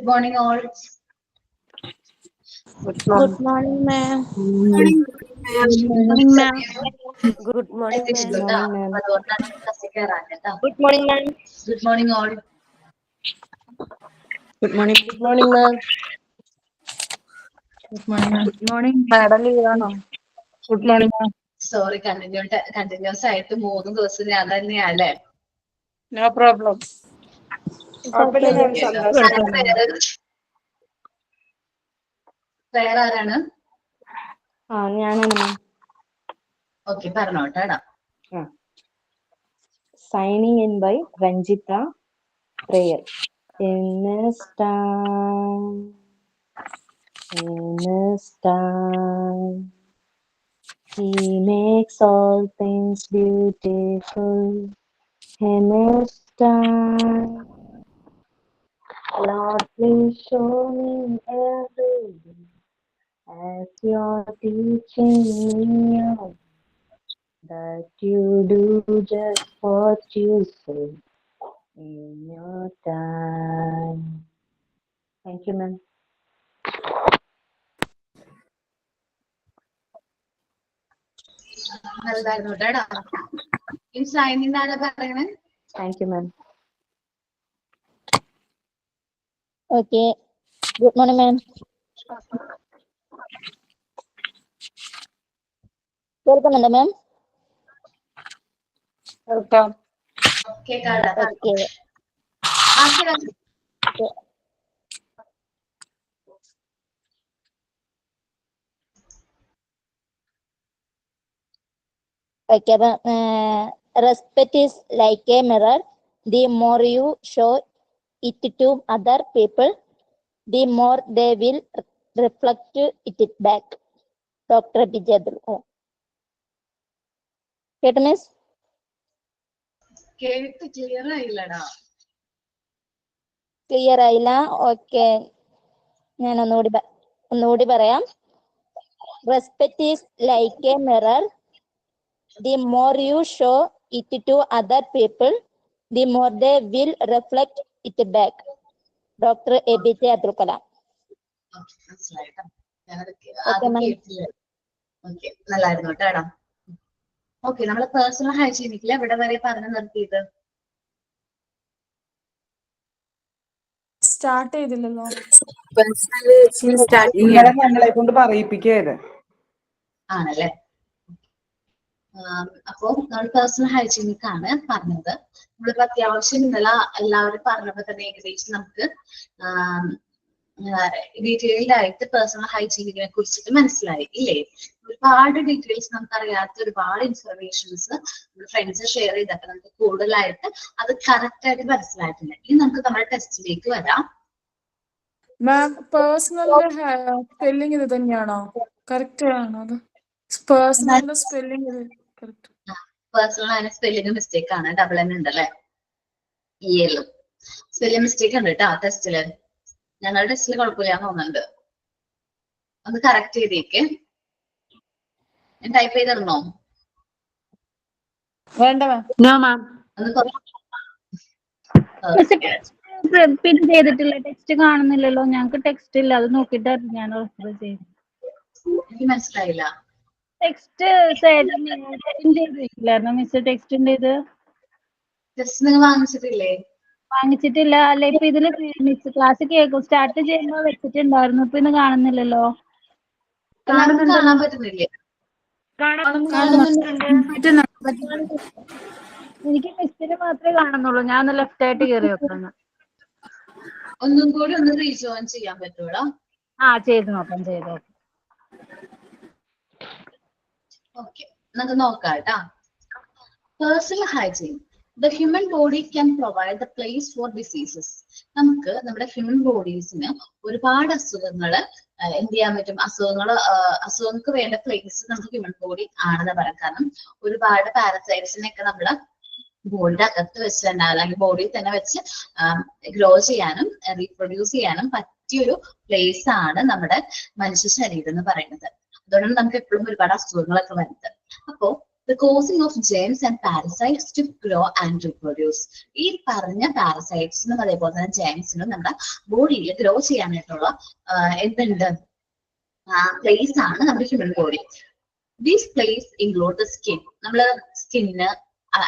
Good morning, all. Good morning, ma'am. Good morning, ma'am. Good morning, ma'am. Good morning, ma'am. Good morning, all. Good morning. Good morning, ma'am. Good morning, ma'am. Good morning, madam. Good morning, ma'am. Sorry, continuous ആയിട്ട് 3 ദിവസം ഞാൻ തന്നെയല്ലേ. No problem. വേറെ ആരാണ്? ഞാനാണ് മാം. Okay, പറഞ്ഞോട്ടാടാ. Signing in by Ranjita. Prayer. In this time, He makes all things beautiful. In this time, Lord, please show me every day as you're teaching me that you do just what you say in your time. Thank you, ma'am. നല്ലതായിരുന്നു കേട്ടാ. ഈ signing ആരാ പറയണേ? Thank you, ma'am. Okay. Good morning, ma'am. Welcome, ma'am. Welcome. കേക്കാടാ. Okay. Okay, respect is like a mirror. The more you show it to other people, the more they will reflect it back. Dr. APJ Abdul Kalam. കേട്ടോ miss? കേട്ട് clear ആയില്ലടാ. Clear ആയില്ല. Okay, ഞാൻ ഒന്നുകൂടി പറയാം. Respect is like A mirror. The more you show it to other people, the more they will reflect it back. Dr. APJ Abdul Kalam. മനസ്സിലായിട്ടോ. ഞാനത് കേട്ടില്ല. Okay, നല്ലായിരുന്നു കേട്ടാടാ. Okay, നമ്മള് പേഴ്സണൽ ഹൈജീനിക്കില് എവിടെ വരെ പറഞ്ഞു നിർത്തിയത്? സ്റ്റാർട്ട് ചെയ്തില്ലല്ലോ. ഞങ്ങളെ കൊണ്ട് പറയിപ്പിക്കരുത്. ആണല്ലേ. അപ്പോ നമ്മൾ പേഴ്സണൽ ഹൈജീനിക് ആണ് പറഞ്ഞത്. നമ്മളിപ്പോ അത്യാവശ്യം ഇന്നലെ എല്ലാവരും പറഞ്ഞപ്പോ തന്നെ ഏകദേശം നമുക്ക് ഡീറ്റെയിൽഡ് ആയിട്ട് പേഴ്സണൽ ഹൈജീനിക്കിനെ കുറിച്ചിട്ട് മനസ്സിലായി ഇല്ലേ? ഒരുപാട് ഡീറ്റെയിൽസ് നമുക്ക് അറിയാത്ത ഒരുപാട് ഇൻഫർമേഷൻസ് നമ്മുടെ ഫ്രണ്ട്സ് ഷെയർ ചെയ്തപ്പോ നമുക്ക് കൂടുതലായിട്ട് അത് കറക്റ്റ് ആയിട്ട് മനസ്സിലായിട്ടില്ല. ഇനി നമുക്ക് നമ്മുടെ ടെസ്റ്റിലേക്ക് വരാം. മാം, പേഴ്സണലിന്റെ സ്പെല്ലിംഗ് ഇത് തന്നെയാണോ? കറക്റ്റ് ആണോ? അത് പേഴ്സണലിന്റെ സ്പെല്ലിംഗ് ഇത് കറക്റ്റ്? പേഴ്സണൽ അതിന് സ്പെല്ലിംഗ് മിസ്റ്റേക്ക് ആണ്. ഡബിൾ എൻ ഉണ്ടല്ലേ, ഇയലും സ്പെല്ലിംഗ് മിസ്റ്റേക്ക് ഉണ്ട് കേട്ടോ ടെസ്റ്റില്. ഞങ്ങളുടെ ടെസ്റ്റില് കുഴപ്പമില്ലാന്ന് തോന്നുന്നുണ്ട്. ഒന്ന് കറക്റ്റ് ചെയ്തേക്ക്. ഞാൻ ടൈപ്പ് ചെയ്തിടണോ? വേണ്ട മാം. No, ma'am. പിന്നെ ചെയ്തിട്ടില്ല. ടെക്സ്റ്റ് കാണുന്നില്ലല്ലോ. ഞങ്ങൾക്ക് ടെക്സ്റ്റ് ഇല്ല. അത് നോക്കിയിട്ട് ഞാൻ റെഫർ ചെയ്തു. എനിക്ക് മനസ്സിലായില്ല. ടെക്സ്റ്റ് ചെയ്തിട്ടില്ലായിരുന്നു മിസ്. ടെക്സ്റ്റിന്റെ ഇത് ടെസ്റ്റ് നിങ്ങൾ വാങ്ങിച്ചിട്ടില്ലേ? വാങ്ങിച്ചിട്ടില്ല. അല്ല, ഇപ്പൊ ഇതില് മിസ് ക്ലാസ് കേൾക്കും സ്റ്റാർട്ട് ചെയ്യുമ്പോ വെച്ചിട്ടുണ്ടായിരുന്നു. ഇപ്പൊ ഇന്ന് കാണുന്നില്ലല്ലോ. കാണാൻ പറ്റുന്നില്ലേ? എനിക്ക് ടെക്സ്റ്റില് മാത്രമേ കാണുന്നുള്ളൂ. ഞാൻ ഒന്ന് ലെഫ്റ്റ് ആയിട്ട് കയറി വെക്കുന്നു. ഒന്നും കൂടി ഒന്ന് റീജോയിൻ ചെയ്യാൻ പറ്റൂടാ? ചെയ്ത് നോക്കാം. ഓക്കെ, നമുക്ക് നോക്കാം കേട്ടാ. Personal hygiene. The human body can provide the place for diseases. നമുക്ക് നമ്മുടെ ഹ്യൂമൻ ബോഡീസിന് ഒരുപാട് അസുഖങ്ങൾ എന്ത് ചെയ്യാൻ പറ്റും? അസുഖങ്ങൾക്ക് വേണ്ട പ്ലേസ് നമുക്ക് ഹ്യൂമൻ ബോഡി ആണെന്ന് പറയാം. കാരണം ഒരുപാട് പാരസൈറ്റ്സിനെയൊക്കെ നമ്മള് ബോഡിയുടെ അകത്ത് വെച്ച് തന്നെ അല്ലെങ്കിൽ ബോഡിയിൽ തന്നെ വെച്ച് ഗ്രോ ചെയ്യാനും റീപ്രൊഡ്യൂസ് ചെയ്യാനും പറ്റിയൊരു പ്ലേസ് ആണ് നമ്മുടെ മനുഷ്യ ശരീരം എന്ന് പറയുന്നത്. അതുകൊണ്ടാണ് നമുക്ക് എപ്പോഴും ഒരുപാട് അസുഖങ്ങളൊക്കെ വരുന്നത്. അപ്പോ the causing of germs and parasites to grow and reproduce. ഈ പറഞ്ഞ പാരസൈറ്റ്സിനും അതേപോലെ തന്നെ ജെംസിനും നമ്മുടെ ബോഡിയിൽ ഗ്രോ ചെയ്യാനായിട്ടുള്ള എന്തുണ്ട് പ്ലേസ് ആണ് നമ്മുടെ human body. These place include the skin, നമ്മള് skin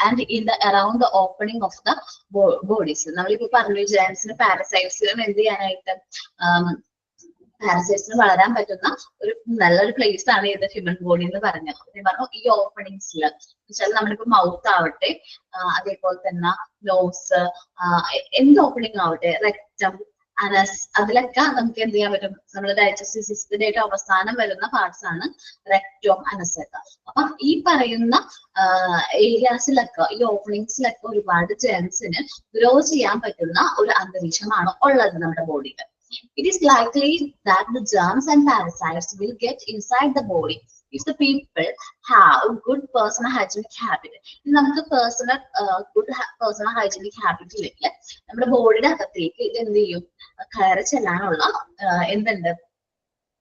and in the around the opening of the bodies. നമ്മളിപ്പോ പറഞ്ഞു ജെംസിനും പാരസൈറ്റ്സിനും എന്ത് ചെയ്യാനായിട്ട് പാരസൈറ്റ്സിന് വളരാൻ പറ്റുന്ന ഒരു നല്ലൊരു പ്ലേസ് ആണ് ഇത് ഹ്യൂമൻ ബോഡി എന്ന് പറഞ്ഞത്. പറഞ്ഞു ഈ ഓപ്പണിങ്സിൽ വെച്ചാൽ നമ്മളിപ്പോ മൗത്ത് ആവട്ടെ, അതേപോലെ തന്നെ നോസ്, എന്ത് ഓപ്പണിംഗ് ആവട്ടെ, റെക്ടം, അനസ്, അതിലൊക്കെ നമുക്ക് എന്ത് ചെയ്യാൻ പറ്റും, നമ്മുടെ ഡൈജസ്റ്റീവ് സിസ്റ്റത്തിന്റെ ഏറ്റവും അവസാനം വരുന്ന പാർട്സ് ആണ് റെക്ടോം, അനസ് ഒക്കെ. അപ്പൊ ഈ പറയുന്ന ഏരിയാസിലൊക്കെ ഈ ഓപ്പണിങ്സിലൊക്കെ ഒരുപാട് ജെംസിന് ഗ്രോ ചെയ്യാൻ പറ്റുന്ന ഒരു അന്തരീക്ഷമാണ് ഉള്ളത് നമ്മുടെ ബോഡിയിൽ. It is likely that the germs and parasites will get inside the body if the people have good personal hygienic habit. നമുക്ക് good personal hygienic habit ഇല്ലെങ്കിൽ നമ്മുടെ ബോഡിയുടെ അകത്തേക്ക് ഇത് എന്ത് ചെയ്യും, കയറി ചെല്ലാനുള്ള എന്തുണ്ട്,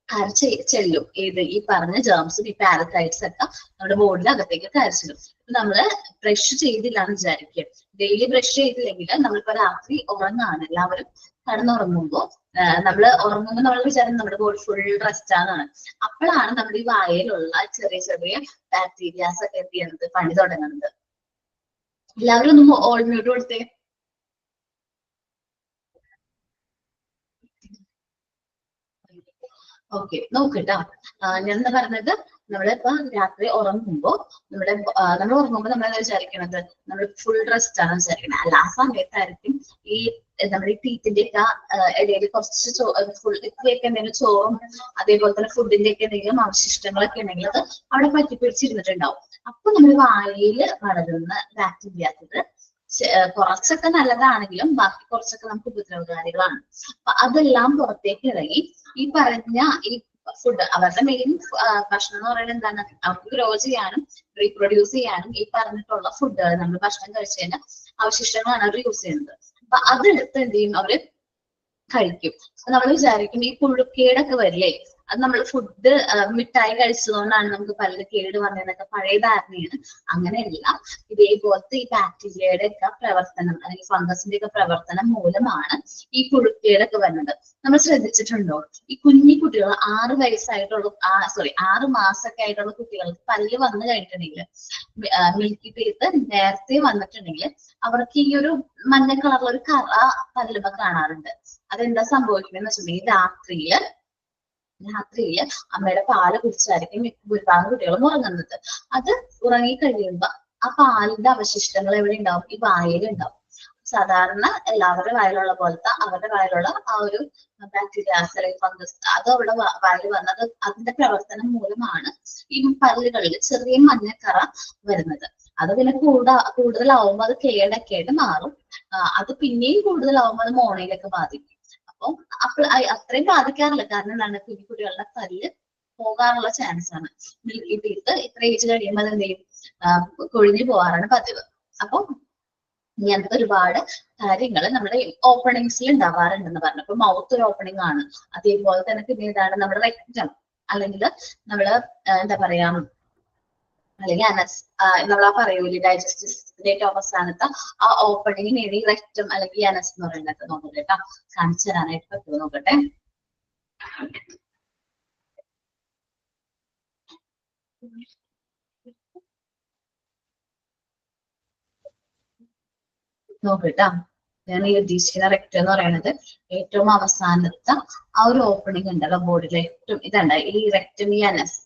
കയറി ചെല്ലും. ഏത് ഈ പറഞ്ഞ ജേംസും ഈ പാരസൈറ്റ്സ് ഒക്കെ നമ്മുടെ ബോഡിയുടെ അകത്തേക്ക് കയറി ചെല്ലും. നമ്മള് ബ്രഷ് ചെയ്തില്ല എന്ന് വിചാരിക്കുക, ഡെയിലി ബ്രഷ് ചെയ്തില്ലെങ്കിൽ നമ്മളിപ്പോ രാത്രി ഉറങ്ങാണ്, എല്ലാവരും കടന്നുറങ്ങുമ്പോ നമ്മള് ഉറങ്ങുമ്പോൾ നമ്മൾ വിചാരം നമ്മുടെ ബോഡി ഫുൾ റെസ്റ്റ് ആണെന്നാണ്. അപ്പോഴാണ് നമ്മുടെ ഈ വായയിലുള്ള ചെറിയ ചെറിയ ബാക്ടീരിയാസ് ഒക്കെ എന്ത് ചെയ്യുന്നത്, പണി തുടങ്ങുന്നത്. എല്ലാവരും ഒന്ന് ഓൾ മ്യൂട്ട് കൊടുത്തേ. ഓക്കെ, നോക്കട്ടോ. ഞാൻ എന്താ പറഞ്ഞത്, നമ്മളിപ്പോ രാത്രി ഉറങ്ങുമ്പോ നമ്മൾ ഉറങ്ങുമ്പോ നമ്മൾ വിചാരിക്കണത് നമ്മൾ ഫുൾ റെസ്റ്റ് ആണ് വിചാരിക്കണത്. അല്ല, ആ സമയത്തായിരിക്കും ഈ നമ്മുടെ ഈ ടീത്തിന്റെ ഒക്കെ ഇടയിൽ കുറച്ച് ഫുൾ ഇത്രയൊക്കെ എന്തെങ്കിലും ചോറും അതേപോലെ തന്നെ ഫുഡിന്റെ ഒക്കെ എന്തെങ്കിലും അവശിഷ്ടങ്ങളൊക്കെ ഉണ്ടെങ്കിൽ അത് അവിടെ പറ്റിപ്പിടിച്ചിരുന്നിട്ടുണ്ടാവും. അപ്പൊ നമ്മുടെ വായയിൽ വളരുന്ന ബാക്ടീരിയാസ് കുറച്ചൊക്കെ നല്ലതാണെങ്കിലും ബാക്കി കുറച്ചൊക്കെ നമുക്ക് ഉപദ്രവകാരികളാണ്. അപ്പൊ അതെല്ലാം പുറത്തേക്ക് ഇറങ്ങി ഈ പറഞ്ഞ ഈ ഫുഡ്, അവരുടെ മെയിൻ ഭക്ഷണം എന്ന് പറയുന്നത് എന്താണ്, അവർക്ക് ഗ്രോ ചെയ്യാനും റീപ്രൊഡ്യൂസ് ചെയ്യാനും ഈ പറഞ്ഞിട്ടുള്ള ഫുഡുകൾ നമ്മൾ ഭക്ഷണം കഴിച്ചതിന്റെ അവശിഷ്ടങ്ങളാണ് അവർ യൂസ് ചെയ്യുന്നത്. അപ്പൊ അതെടുത്ത് എന്ത് ചെയ്യും, അവര് കഴിക്കും. നമ്മൾ വിചാരിക്കും ഈ പുഴുക്കേടൊക്കെ വരില്ലേ, അത് നമ്മൾ ഫുഡ് മിഠായി കഴിച്ചതുകൊണ്ടാണ് നമുക്ക് പല്ല് കേട് വന്നതെന്നൊക്കെ പഴയ ധാരണയാണ്. അങ്ങനെയല്ല, ഇതേപോലത്തെ ഈ ബാക്ടീരിയയുടെ ഒക്കെ പ്രവർത്തനം അല്ലെങ്കിൽ ഫംഗസിന്റെ ഒക്കെ പ്രവർത്തനം മൂലമാണ് ഈ പുഴുക്കേടൊക്കെ വരുന്നത്. നമ്മൾ ശ്രദ്ധിച്ചിട്ടുണ്ടോ, ഈ കുഞ്ഞി കുട്ടികൾ 6 വയസ്സായിട്ടുള്ള 6 മാസമൊക്കെ ആയിട്ടുള്ള കുട്ടികൾക്ക് പല്ല് വന്നു കഴിഞ്ഞിട്ടുണ്ടെങ്കിൽ, മിൽക്കി ടീത്ത് നേരത്തെ വന്നിട്ടുണ്ടെങ്കിൽ അവർക്ക് ഈ ഒരു മഞ്ഞ കളറുള്ള ഒരു കറ പല്ലുമ്പോ കാണാറുണ്ട്. അതെന്താ സംഭവിക്കുന്നതെന്ന് വെച്ചിട്ടുണ്ടെങ്കിൽ രാത്രിയില് അമ്മയുടെ പാല് കുടിച്ചായിരിക്കും ഭൂരിഭാഗം കുട്ടികളും ഉറങ്ങുന്നത്. അത് ഉറങ്ങി കഴിയുമ്പോ ആ പാലിന്റെ അവശിഷ്ടങ്ങൾ എവിടെ ഉണ്ടാവും, ഈ വായയിലുണ്ടാവും. സാധാരണ എല്ലാവരുടെ വായിലുള്ള പോലത്തെ അവരുടെ വായിലുള്ള ആ ഒരു ബാക്ടീരിയാസ് അല്ലെങ്കിൽ ഫംഗസ് അത് അവിടെ വായിൽ വന്നത് അതിന്റെ പ്രവർത്തനം മൂലമാണ് ഈ പല്ലുകളിൽ ചെറിയ മഞ്ഞക്കറ വരുന്നത്. അത് പിന്നെ കൂടുതലാവുമ്പോൾ അത് കേടൊക്കെ ആയിട്ട് മാറും. അത് പിന്നെയും കൂടുതലാവുമ്പോൾ അത് മോണയിലൊക്കെ ബാധിക്കും. അപ്പോൾ അത്രയും ബാധിക്കാറില്ല, കാരണം എന്താണ്, കുട്ടികളുടെ പല്ല് പോകാനുള്ള ചാൻസ് ആണ്. മിൽക്കി ടീത്ത് ഇത്ര ഏജ് കഴിയുമ്പോൾ അത് എന്ത് ചെയ്യും, കൊഴിഞ്ഞു പോകാറാണ് പതിവ്. അപ്പൊ ഇങ്ങനത്തെ ഒരുപാട് കാര്യങ്ങൾ നമ്മുടെ ഓപ്പണിങ്സിൽ ഉണ്ടാവാറുണ്ടെന്ന് പറഞ്ഞു. അപ്പൊ മൗത്ത് ഒരു ഓപ്പണിംഗ് ആണ്. അതേപോലെ തന്നെ പിന്നെ ഇതാണ് നമ്മുടെ റെക്ടം, അല്ലെങ്കിൽ നമ്മള് എന്താ പറയാ, അല്ലെങ്കിൽ അനസ്, നമ്മളാ പറയൂലേ ഡൈജസ്റ്റീവ് ഏറ്റവും അവസാനത്തെ ആ ഓപ്പണിങ്ങിന് റെക്ടം അല്ലെങ്കിൽ അനസ് എന്ന് പറയുന്നത്. നോക്കട്ടെ കേട്ടോ, കാണിച്ചു തരാനായിട്ട് പറ്റുമോ നോക്കട്ടെ. നോക്കട്ടാ, ഞാൻ ഈ ഉദ്ദേശിക്കുന്ന റെക്ടം എന്ന് പറയുന്നത് ഏറ്റവും അവസാനത്തെ ആ ഒരു ഓപ്പണിംഗ് ഉണ്ടല്ലോ ബോഡിയിലെ ഏറ്റവും ഇതുണ്ട് ഈ റെക്ടം, ഈ അനസ്,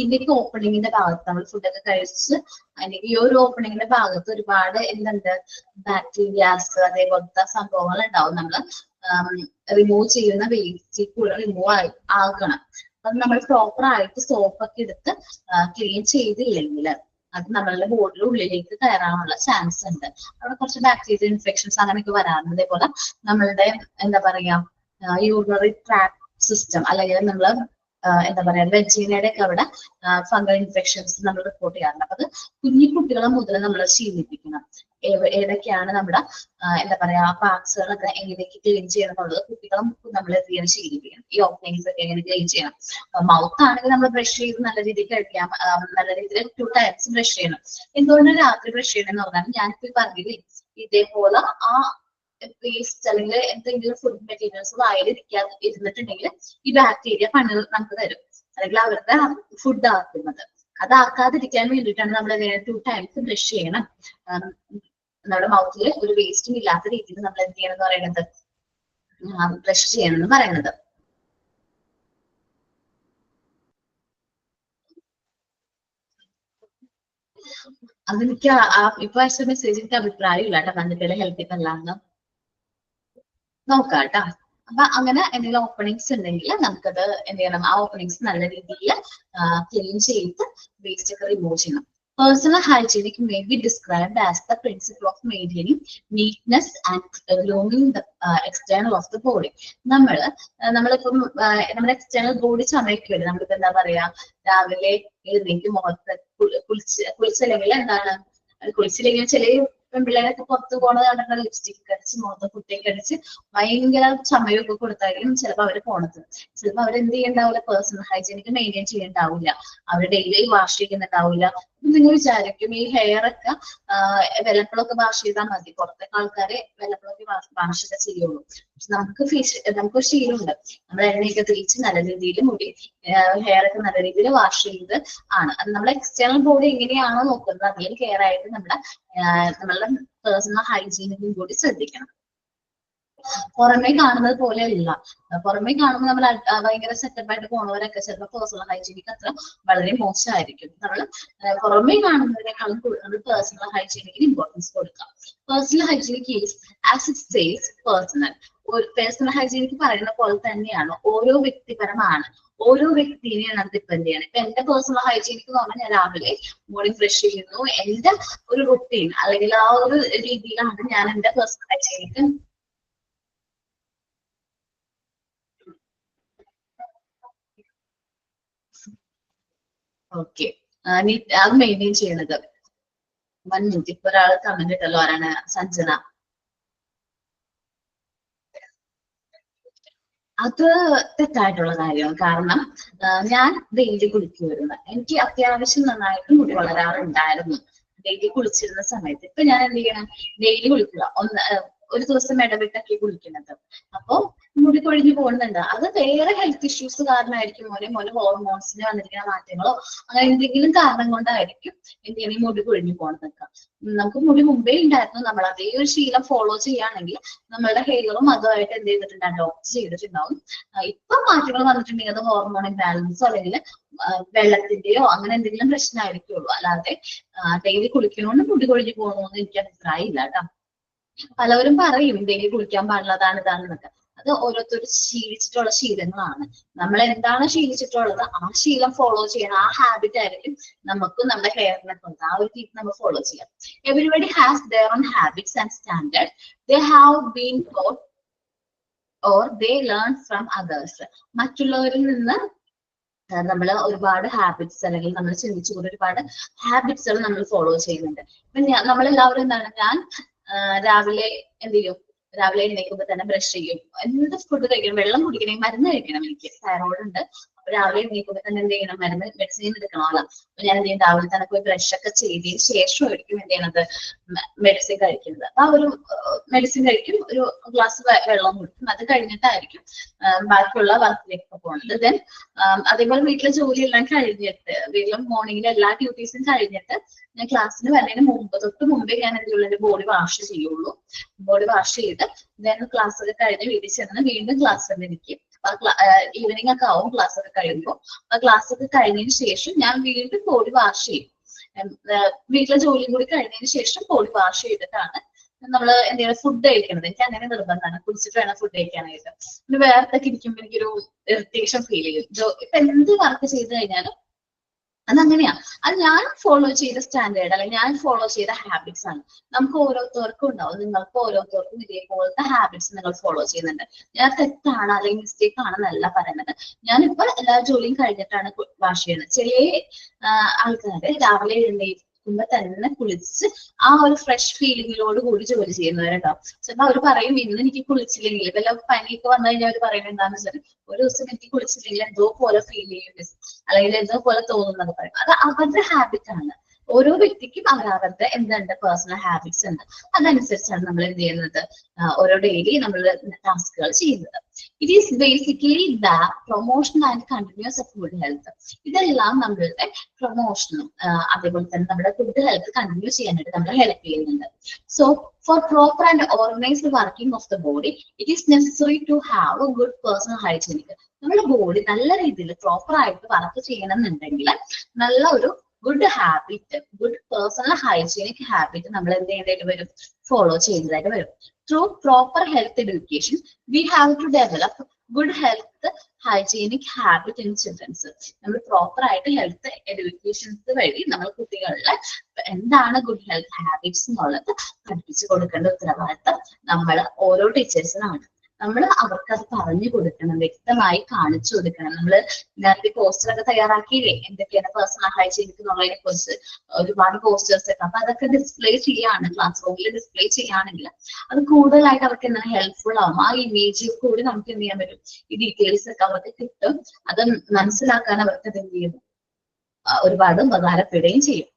ഇതിന്റെ ഓപ്പണിങ്ങിന്റെ ഭാഗത്ത് നമ്മൾ ഫുഡൊക്കെ കഴിച്ച് അല്ലെങ്കിൽ ഈ ഒരു ഓപ്പണിങ്ങിന്റെ ഭാഗത്ത് ഒരുപാട് എന്തുണ്ട്, ബാക്ടീരിയാസ് അതേപോലത്തെ സംഭവങ്ങൾ ഉണ്ടാവും. നമ്മൾ റിമൂവ് ചെയ്യുന്ന വേസ്റ്റ് കൂടെ റിമൂവ് ആക്കണം. അത് നമ്മൾ പ്രോപ്പർ ആയിട്ട് സോപ്പൊക്കെ എടുത്ത് ക്ലീൻ ചെയ്തില്ലെങ്കിൽ അത് നമ്മളുടെ ബോഡിയുടെ ഉള്ളിലേക്ക് കയറാനുള്ള ചാൻസ് ഉണ്ട്. അവിടെ കുറച്ച് ബാക്ടീരിയൽ ഇൻഫെക്ഷൻസ് അങ്ങനെയൊക്കെ വരാറുണ്ട്. അതേപോലെ നമ്മളുടെ എന്താ പറയാ യൂറിനറി ട്രാക്ട് സിസ്റ്റം അല്ലെങ്കിൽ നമ്മള് എന്താ പറയാ വെജീനയുടെ ഒക്കെ അവിടെ ഫംഗൽ ഇൻഫെക്ഷൻസ് നമ്മൾ റിപ്പോർട്ട് ചെയ്യാറുണ്ട്. അപ്പൊ അത് കുഞ്ഞു കുട്ടികളെ മുതൽ നമ്മൾ ശീലിപ്പിക്കണം. ഏതൊക്കെയാണ് നമ്മുടെ എന്താ പറയാ പാർട്സുകളൊക്കെ എങ്ങനെയൊക്കെ ക്ലീൻ ചെയ്യണം എന്നുള്ളത് കുട്ടികളെ നമ്മൾ എന്ത് ചെയ്യണം ശീലിപ്പിക്കണം. ഈ ഓപ്പണിങ്സ് ഒക്കെ എങ്ങനെ ക്ലീൻ ചെയ്യണം. മൗത്ത് ആണെങ്കിൽ നമ്മൾ ബ്രഷ് ചെയ്ത് നല്ല രീതിയിൽ കഴിക്കാം. നല്ല രീതിയിൽ 2 ടൈംസ് ബ്രഷ് ചെയ്യണം. എന്തുകൊണ്ട് രാത്രി ബ്രഷ് ചെയ്യണം എന്ന് പറഞ്ഞാൽ ഞാനിപ്പോ പറഞ്ഞില്ലേ ഇതേപോലെ ആ വേസ്റ്റ് അല്ലെങ്കിൽ എന്തെങ്കിലും ഫുഡ് മെറ്റീരിയൽസ് വായിലിരിക്കാതെ ഇരുന്നിട്ടുണ്ടെങ്കിൽ ഈ ബാക്ടീരിയ പണി നമുക്ക് തരും, അല്ലെങ്കിൽ അവരുടെ ഫുഡ് ആക്കുന്നത്. അതാക്കാതിരിക്കാൻ വേണ്ടിയിട്ടാണ് നമ്മൾ 2 ടൈംസ് ബ്രഷ് ചെയ്യണം. നമ്മുടെ മൗത്തിൽ ഒരു വേസ്റ്റും ഇല്ലാത്ത രീതിയിൽ നമ്മൾ എന്ത് ചെയ്യണം എന്ന് പറയുന്നത് ബ്രഷ് ചെയ്യണം എന്ന് പറയുന്നത്. അതെനിക്ക് ഇപ്പൊ അയച്ച മെസ്സേജ് എനിക്ക് അഭിപ്രായം ഇല്ല കേട്ടോ, മഞ്ഞപ്പിയുടെ ഹെൽത്തിൽ അല്ലാന്ന് നോക്കാം കേട്ടോ. അപ്പൊ അങ്ങനെ എന്തെങ്കിലും ഓപ്പണിങ്സ് ഉണ്ടെങ്കിൽ നമുക്കത് എന്ത് ചെയ്യണം, ആ ഓപ്പണിങ്സ് നല്ല രീതിയിൽ ക്ലീൻ ചെയ്ത് വേസ്റ്റ് ഒക്കെ റിമൂവ് ചെയ്യണം. Personal hygienic may be described as the principle of maintaining neatness and grooming the external of the body. നമ്മളിപ്പം നമ്മുടെ എക്സ്റ്റേണൽ ബോഡി ചമയ്ക്കുമല്ലോ. നമ്മളിപ്പോ എന്താ പറയാ, രാവിലെ എഴുന്നേറ്റ് മുഖത്ത് കുളിച്ചില്ലെങ്കിൽ എന്താണ്, കുളിച്ചില്ലെങ്കിൽ ചില പെൺപിള്ളേരൊക്കെ പുറത്ത് പോണത് കണ്ടിട്ട് ലിപ്സ്റ്റിക് അടിച്ച് മുഖത്ത് കുട്ടിയൊക്കെ അടിച്ച് ഭയങ്കര ചമയൊക്കെ കൊടുത്തായിരിക്കും ചിലപ്പോൾ അവര് പോണത്. ചിലപ്പോൾ അവരെന്ത് ചെയ്യണ്ടാവില്ല, പേഴ്സണൽ ഹൈജീനിക്ക് മെയിൻറ്റെയിൻ ചെയ്യണ്ടാവില്ല, അവർ ഡെയിലി വാഷ് ചെയ്യുന്നുണ്ടാവില്ല. നിങ്ങൾ വിചാരിക്കും ഈ ഹെയർ ഒക്കെ വെള്ളപ്പളൊക്കെ വാഷ് ചെയ്താൽ മതി, പുറത്തേക്ക് ആൾക്കാരെ വെള്ളപ്പളൊക്കെ വാഷ് ഒക്കെ ചെയ്യുള്ളൂ. നമുക്ക് ശീലമുണ്ട്, നമ്മൾ എണ്ണയൊക്കെ തേച്ച് നല്ല രീതിയിൽ മുടി ഹെയർ ഒക്കെ നല്ല രീതിയിൽ വാഷ് ചെയ്ത് ആണ്. അത് നമ്മുടെ എക്സ്റ്റേണൽ ബോഡി എങ്ങനെയാണോ നോക്കുന്നത് അതിൽ കെയർ ആയിട്ട് നമ്മളുടെ പേഴ്സണൽ ഹൈജീനിക്കും കൂടി ശ്രദ്ധിക്കണം. പുറമേ കാണുന്നത് പോലെയല്ല. പുറമേ കാണുമ്പോൾ നമ്മൾ ഭയങ്കര സെറ്റപ്പ് ആയിട്ട് പോകുന്നവരൊക്കെ ചിലപ്പോൾ പേഴ്സണൽ ഹൈജീനിക്ക് അത്ര വളരെ മോശമായിരിക്കും. നമ്മൾ പുറമേ കാണുന്നതിനേക്കാളും കൂടുതൽ പേഴ്സണൽ ഹൈജീനിക്കിന് ഇമ്പോർട്ടൻസ് കൊടുക്കാം. Personal hygienic is as it says personal. Personal hygienic പറയുന്ന പോലെ തന്നെയാണ്, ഓരോ വ്യക്തിപരമാണ്, ഓരോ വ്യക്തിനെയാണ് അത് ഡിപ്പെൻഡ് ചെയ്യണം. ഇപ്പൊ എന്റെ പേഴ്സണൽ ഹൈജീനിക്ക് എന്ന് പറഞ്ഞാൽ ഞാൻ രാവിലെ മോർണിംഗ് ബ്രഷ് ചെയ്യുന്നു, എന്റെ ഒരു റുട്ടീൻ അല്ലെങ്കിൽ ആ ഒരു രീതിയിലാണ് ഞാൻ എന്റെ പേഴ്സണൽ ഹൈജീനിക്ക് ഓക്കെ അത് മെയിൻറ്റെയിൻ ചെയ്യണത്. 1 മിനിറ്റ്, ഇപ്പൊ ഒരാൾ കമന്റ് ഇട്ടല്ലോ, ആരാണ്? സഞ്ജന. അത് തെറ്റായിട്ടുള്ള കാര്യമാണ്. കാരണം ഞാൻ ഡെയിലി കുളിക്കുമായിരുന്നു, എനിക്ക് അത്യാവശ്യം നന്നായിട്ട് മുടി വളരാറുണ്ടായിരുന്നു ഡെയിലി കുളിച്ചിരുന്ന സമയത്ത്. ഇപ്പൊ ഞാൻ എന്ത് ചെയ്യണം, ഡെയിലി കുളിക്കുക, ഒരു ദിവസം ഇടവിട്ടൊക്കെ കുളിക്കുന്നത്. അപ്പൊ മുടി കൊഴിഞ്ഞു പോകുന്നുണ്ട്. അത് വേറെ ഹെൽത്ത് ഇഷ്യൂസ് കാരണമായിരിക്കും, മോനെ ഹോർമോൺസിന് വന്നിരിക്കുന്ന മാറ്റങ്ങളോ അങ്ങനെ എന്തെങ്കിലും കാരണം കൊണ്ടായിരിക്കും എന്ത് ചെയ്യണം, മുടി കൊഴിഞ്ഞു പോകുന്നതൊക്കെ. നമുക്ക് മുടി മുമ്പേ ഉണ്ടായിരുന്നു, നമ്മൾ അതേ ഒരു ശീലം ഫോളോ ചെയ്യുകയാണെങ്കിൽ നമ്മളുടെ ഹെയറും അതുമായിട്ട് എന്ത് ചെയ്തിട്ടുണ്ട്, അഡോപ്റ്റ് ചെയ്തിട്ടുണ്ടാവും. ഇപ്പൊ മാറ്റങ്ങൾ വന്നിട്ടുണ്ടെങ്കിൽ അത് ഹോർമോൺ ഇംബാലൻസോ അല്ലെങ്കിൽ വെള്ളത്തിന്റെയോ അങ്ങനെ എന്തെങ്കിലും പ്രശ്നമായിരിക്കുള്ളൂ. അല്ലാതെ ഡെയിലി കുളിക്കണോണ്ട് മുടി കൊഴിഞ്ഞു പോകണമെന്ന് എനിക്ക് അഭിപ്രായം ഇല്ല കേട്ടോ. പലവരും പറയും ഡെയിലി കുളിക്കാൻ പാടില്ലതാണ് ഇതാണെന്നൊക്കെ. അത് ഓരോരുത്തരും ശീലിച്ചിട്ടുള്ള ശീലങ്ങളാണ്. നമ്മൾ എന്താണ് ശീലിച്ചിട്ടുള്ളത് ആ ശീലം ഫോളോ ചെയ്യണം. ആ ഹാബിറ്റ് ആയിരിക്കും നമുക്ക് നമ്മുടെ ഹെയറിനെ കൊണ്ട് ആ ഒരു രീതി നമ്മൾ ഫോളോ ചെയ്യാം. Everybody has their own habits and standards they have been taught or they learn from others. മറ്റുള്ളവരിൽ നിന്ന് നമ്മൾ ഒരുപാട് ഹാബിറ്റ്സ് അല്ലെങ്കിൽ നമ്മൾ ചിന്തിച്ചുകൊണ്ട് ഒരുപാട് ഹാബിറ്റ്സുകൾ നമ്മൾ ഫോളോ ചെയ്യുന്നുണ്ട്. ഇപ്പൊ നമ്മളെല്ലാവരും എന്താണ്, ഞാൻ രാവിലെ എന്ത് ചെയ്യും, രാവിലെ എഴുന്നേൽക്കുമ്പോ തന്നെ ബ്രഷ് ചെയ്യും, എന്ത് ഫുഡ് കഴിക്കണം, വെള്ളം കുടിക്കണം, മരുന്ന് കഴിക്കണം. എനിക്ക് തൈറോയ്ഡ് ഉണ്ട്. അപ്പൊ രാവിലെ എഴുന്നേൽക്കുമ്പോ തന്നെ എന്ത് ചെയ്യണം, മെഡിസിൻ എടുക്കണമല്ലോ. അപ്പൊ ഞാൻ എന്ത് ചെയ്യും, രാവിലെ തന്നെ പോയി ബ്രഷ് ഒക്കെ ചെയ്തതിന് ശേഷമായിരിക്കും എന്ത് ചെയ്യണത്, മെഡിസിൻ കഴിക്കുന്നത്. അപ്പൊ ആ ഒരു മെഡിസിൻ കഴിക്കും, ഒരു ഗ്ലാസ് വെള്ളം കുടിക്കും, അത് കഴിഞ്ഞിട്ടായിരിക്കും ബാക്കിയുള്ള വർക്കിലേക്ക് പോകുന്നത്. ദെൻ അതേപോലെ വീട്ടിലെ ജോലിയെല്ലാം കഴിഞ്ഞിട്ട്, വീട്ടിലെ മോർണിംഗിലെ എല്ലാ ഡ്യൂട്ടീസും കഴിഞ്ഞിട്ട് ഞാൻ ക്ലാസ്സിന് വരുന്നതിന് തൊട്ട് മുമ്പേ ഞാൻ എന്തെങ്കിലും ബോഡി വാഷ് ചെയ്യുള്ളൂ. ബോഡി വാഷ് ചെയ്ത് ദെൻ ക്ലാസ് ഒക്കെ കഴിഞ്ഞ് വീട്ടിൽ ചെന്ന് വീണ്ടും ക്ലാസ് തന്നെ ഇരിക്കും. ഈവനിങ് ഒക്കെ ആവും ക്ലാസ് ഒക്കെ കഴിയുമ്പോൾ. ആ ക്ലാസ് ഒക്കെ കഴിഞ്ഞതിന് ശേഷം ഞാൻ വീണ്ടും ബോഡി വാഷ് ചെയ്യും. വീട്ടിലെ ജോലിയും കൂടി കഴിഞ്ഞതിന് ശേഷം ബോഡി വാഷ് ചെയ്തിട്ടാണ് നമ്മൾ എന്തെങ്കിലും ഫുഡ് കഴിക്കണത്. എനിക്ക് അങ്ങനെ നിർബന്ധമാണ്, കുടിച്ചിട്ട് വേണം ഫുഡ് കഴിക്കാനായിട്ട്. പിന്നെ വേർത്തൊക്കെ ഇരിക്കുമ്പോൾ എനിക്കൊരു ഇറിറ്റേഷൻ ഫീൽ ചെയ്യും. ഇപ്പൊ എന്ത് വർക്ക് ചെയ്ത് കഴിഞ്ഞാലും അതങ്ങനെയാ. അത് ഞാൻ ഫോളോ ചെയ്ത സ്റ്റാൻഡേർഡ് അല്ലെങ്കിൽ ഞാൻ ഫോളോ ചെയ്ത ഹാബിറ്റ്സ് ആണ്. നമുക്ക് ഓരോരുത്തർക്കും ഉണ്ടാവും, നിങ്ങൾക്ക് ഓരോരുത്തർക്കും ഇതേപോലത്തെ ഹാബിറ്റ്സ് നിങ്ങൾ ഫോളോ ചെയ്യുന്നുണ്ട്. ഞാൻ തെറ്റാണ് അല്ലെങ്കിൽ മിസ്റ്റേക്ക് ആണെന്നല്ല പറയുന്നത്. ഞാനിപ്പോ എല്ലാ ജോലിയും കഴിഞ്ഞിട്ടാണ് വാഷ് ചെയ്യുന്നത്. ചില ആൾക്കാര് രാവിലെ എഴുന്നേൽക്കുമ്പോ തന്നെ കുളിച്ച് ആ ഒരു ഫ്രഷ് ഫീലിങ്ങിലോട് കൂടി ജോലി ചെയ്യുന്നവരുണ്ടാവും. ചിലപ്പോൾ അവർ പറയും ഇന്ന് എനിക്ക് കുളിച്ചില്ലെങ്കിൽ, വല്ല പനിയൊക്കെ വന്നു കഴിഞ്ഞാൽ അവർ പറയുന്നത് എന്താണെന്ന് വെച്ചാൽ ഒരു ദിവസം എനിക്ക് കുളിച്ചില്ലെങ്കിൽ എന്തോ പോലെ ഫീൽ ചെയ്യും അല്ലെങ്കിൽ എന്തോ പോലെ തോന്നുന്നത് പറയും. അത് അവരുടെ ഹാബിറ്റ് ആണ്. ഓരോ വ്യക്തിക്കും അവരവരുടെ എന്തുണ്ട് പേഴ്സണൽ ഹാബിറ്റ്സ് ഉണ്ട്. അതനുസരിച്ചാണ് നമ്മൾ എന്ത് ചെയ്യുന്നത്, ഓരോ ഡെയിലി നമ്മൾ ടാസ്കുകൾ ചെയ്യുന്നത്. It is basically the promotion and continuous of good health. ഇതെല്ലാം നമ്മളുടെ പ്രൊമോഷനും അതേപോലെ തന്നെ നമ്മുടെ ഗുഡ് ഹെൽത്ത് കണ്ടിന്യൂ ചെയ്യാനായിട്ട് നമ്മളെ ഹെൽപ്പ് ചെയ്യുന്നുണ്ട്. So for proper and organized working of the body, it is necessary to have a good personal hygiene. നമ്മുടെ body നല്ല രീതിയിൽ പ്രോപ്പർ ആയിട്ട് വർക്ക് ചെയ്യണമെന്നുണ്ടെങ്കിൽ നല്ല ഒരു good habit, good personal hygienic habit നമ്മൾ എന്ത് ചെയ്യേണ്ടതായിട്ട് വരും, ഫോളോ ചെയ്യുന്നതായിട്ട് വരും. Through proper health education we have to develop good health hygienic habit in childrens. നമ്മൾ പ്രോപ്പർ ആയിട്ട് ഹെൽത്ത് എഡ്യൂക്കേഷൻസ് വഴി നമ്മൾ കുട്ടികളിലെ എന്താണ് ഗുഡ് ഹെൽത്ത് ഹാബിറ്റ്സ് എന്നുള്ളത് പഠിപ്പിച്ചു കൊടുക്കേണ്ട ഉത്തരവാദിത്തം നമ്മൾ ഓരോ ടീച്ചേഴ്സിനാണ്. നമ്മൾ അവർക്ക് അത് പറഞ്ഞു കൊടുക്കണം, വ്യക്തമായി കാണിച്ചു കൊടുക്കണം. നമ്മൾ നേരത്തെ പോസ്റ്റർ ഒക്കെ തയ്യാറാക്കിയില്ലേ എന്തൊക്കെയാണ് പേഴ്സണൽ ഹൈജീനിക് എന്നുള്ളതിനെ കുറിച്ച് ഒരുപാട് പോസ്റ്റേഴ്സ് ഒക്കെ. അപ്പൊ അതൊക്കെ ഡിസ്പ്ലേ ചെയ്യാണ്, ക്ലാസ് റൂമിൽ ഡിസ്പ്ലേ ചെയ്യുകയാണെങ്കിൽ അത് കൂടുതലായിട്ട് അവർക്ക് എന്താണ് ഹെൽപ്ഫുൾ ആവും. ആ ഇമേജ് കൂടി നമുക്ക് എന്ത് ചെയ്യാൻ പറ്റും, ഈ ഡീറ്റെയിൽസ് ഒക്കെ അവർക്ക് കിട്ടും. അത് മനസ്സിലാക്കാൻ അവർക്ക് എന്ത് ചെയ്യും, ഒരുപാട് ഉപകാരപ്പെടുകയും ചെയ്യും.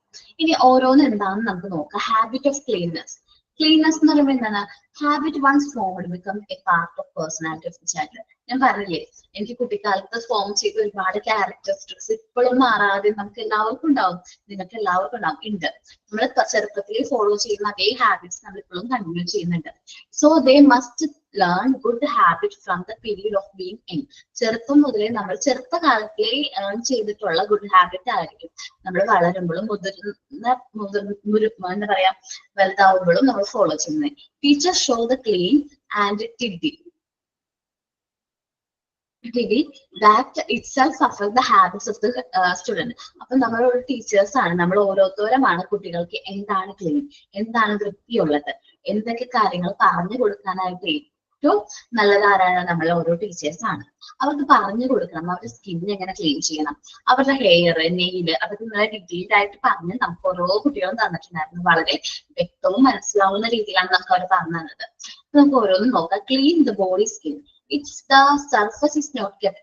ഇനി ഓരോന്ന് എന്താണെന്ന് നമുക്ക് നോക്കാം. Habit of cleanness. ക്ലീൻനെസ് എന്ന് പറയുമ്പോൾ എന്താണ്, habit once formed become a part of personality of the child. ഞാൻ പറഞ്ഞില്ലേ എനിക്ക് കുട്ടിക്കാലത്ത് ഫോം ചെയ്ത ഒരുപാട് ക്യാരക്ടറിസ്റ്റിക്സ് ഇപ്പോഴും മാറാതെ നമുക്ക് എല്ലാവർക്കും ഉണ്ടാവും, നിങ്ങൾക്ക് എല്ലാവർക്കും ഉണ്ടാവും, ഉണ്ട്. നമ്മൾ ചെറുപ്പത്തിൽ ഫോളോ ചെയ്യുന്ന അതേ ഹാബിറ്റ്സ് നമ്മൾ ഇപ്പോഴും കണ്ടിന്യൂ ചെയ്യുന്നുണ്ട്. So they must learn good habit from the period of being young. ചെറുപ്പം മുതലേ നമ്മൾ ചെറുപ്പകാലത്തിലേ ഏൺ ചെയ്തിട്ടുള്ള ഗുഡ് ഹാബിറ്റ് ആയിരിക്കും നമ്മൾ വളരുമ്പോഴും എന്താ പറയാ വലുതാവുമ്പോഴും നമ്മൾ ഫോളോ ചെയ്യുന്നത്. Teachers show the clean and tidy that itself affect the habits of the student. അപ്പൊ നമ്മളൊരു ടീച്ചേഴ്സ് ആണ്, നമ്മൾ ഓരോരുത്തരുമാണ് കുട്ടികൾക്ക് എന്താണ് ക്ലീൻ, എന്താണ് വൃത്തിയുള്ളത്, എന്തൊക്കെ കാര്യങ്ങൾ പറഞ്ഞു കൊടുക്കാനായിട്ട് ഏറ്റവും നല്ലതാരാണ് നമ്മൾ ഓരോ ടീച്ചേഴ്സ് ആണ്. അവർക്ക് പറഞ്ഞു കൊടുക്കണം അവരുടെ സ്കിൻ എങ്ങനെ ക്ലീൻ ചെയ്യണം, അവരുടെ ഹെയർ, നെയില്, അതൊക്കെ നല്ല ഡീറ്റെയിൽഡ് ആയിട്ട് പറഞ്ഞ് നമുക്ക് ഓരോ കുട്ടികളും തന്നിട്ടുണ്ടായിരുന്നു. വളരെ വ്യക്തവും മനസ്സിലാവുന്ന രീതിയിലാണ് നമുക്ക് അവർ പറഞ്ഞു തന്നത്. നമുക്ക് ഓരോന്നും നോക്കാം. Clean the body skin. If the surface is not kept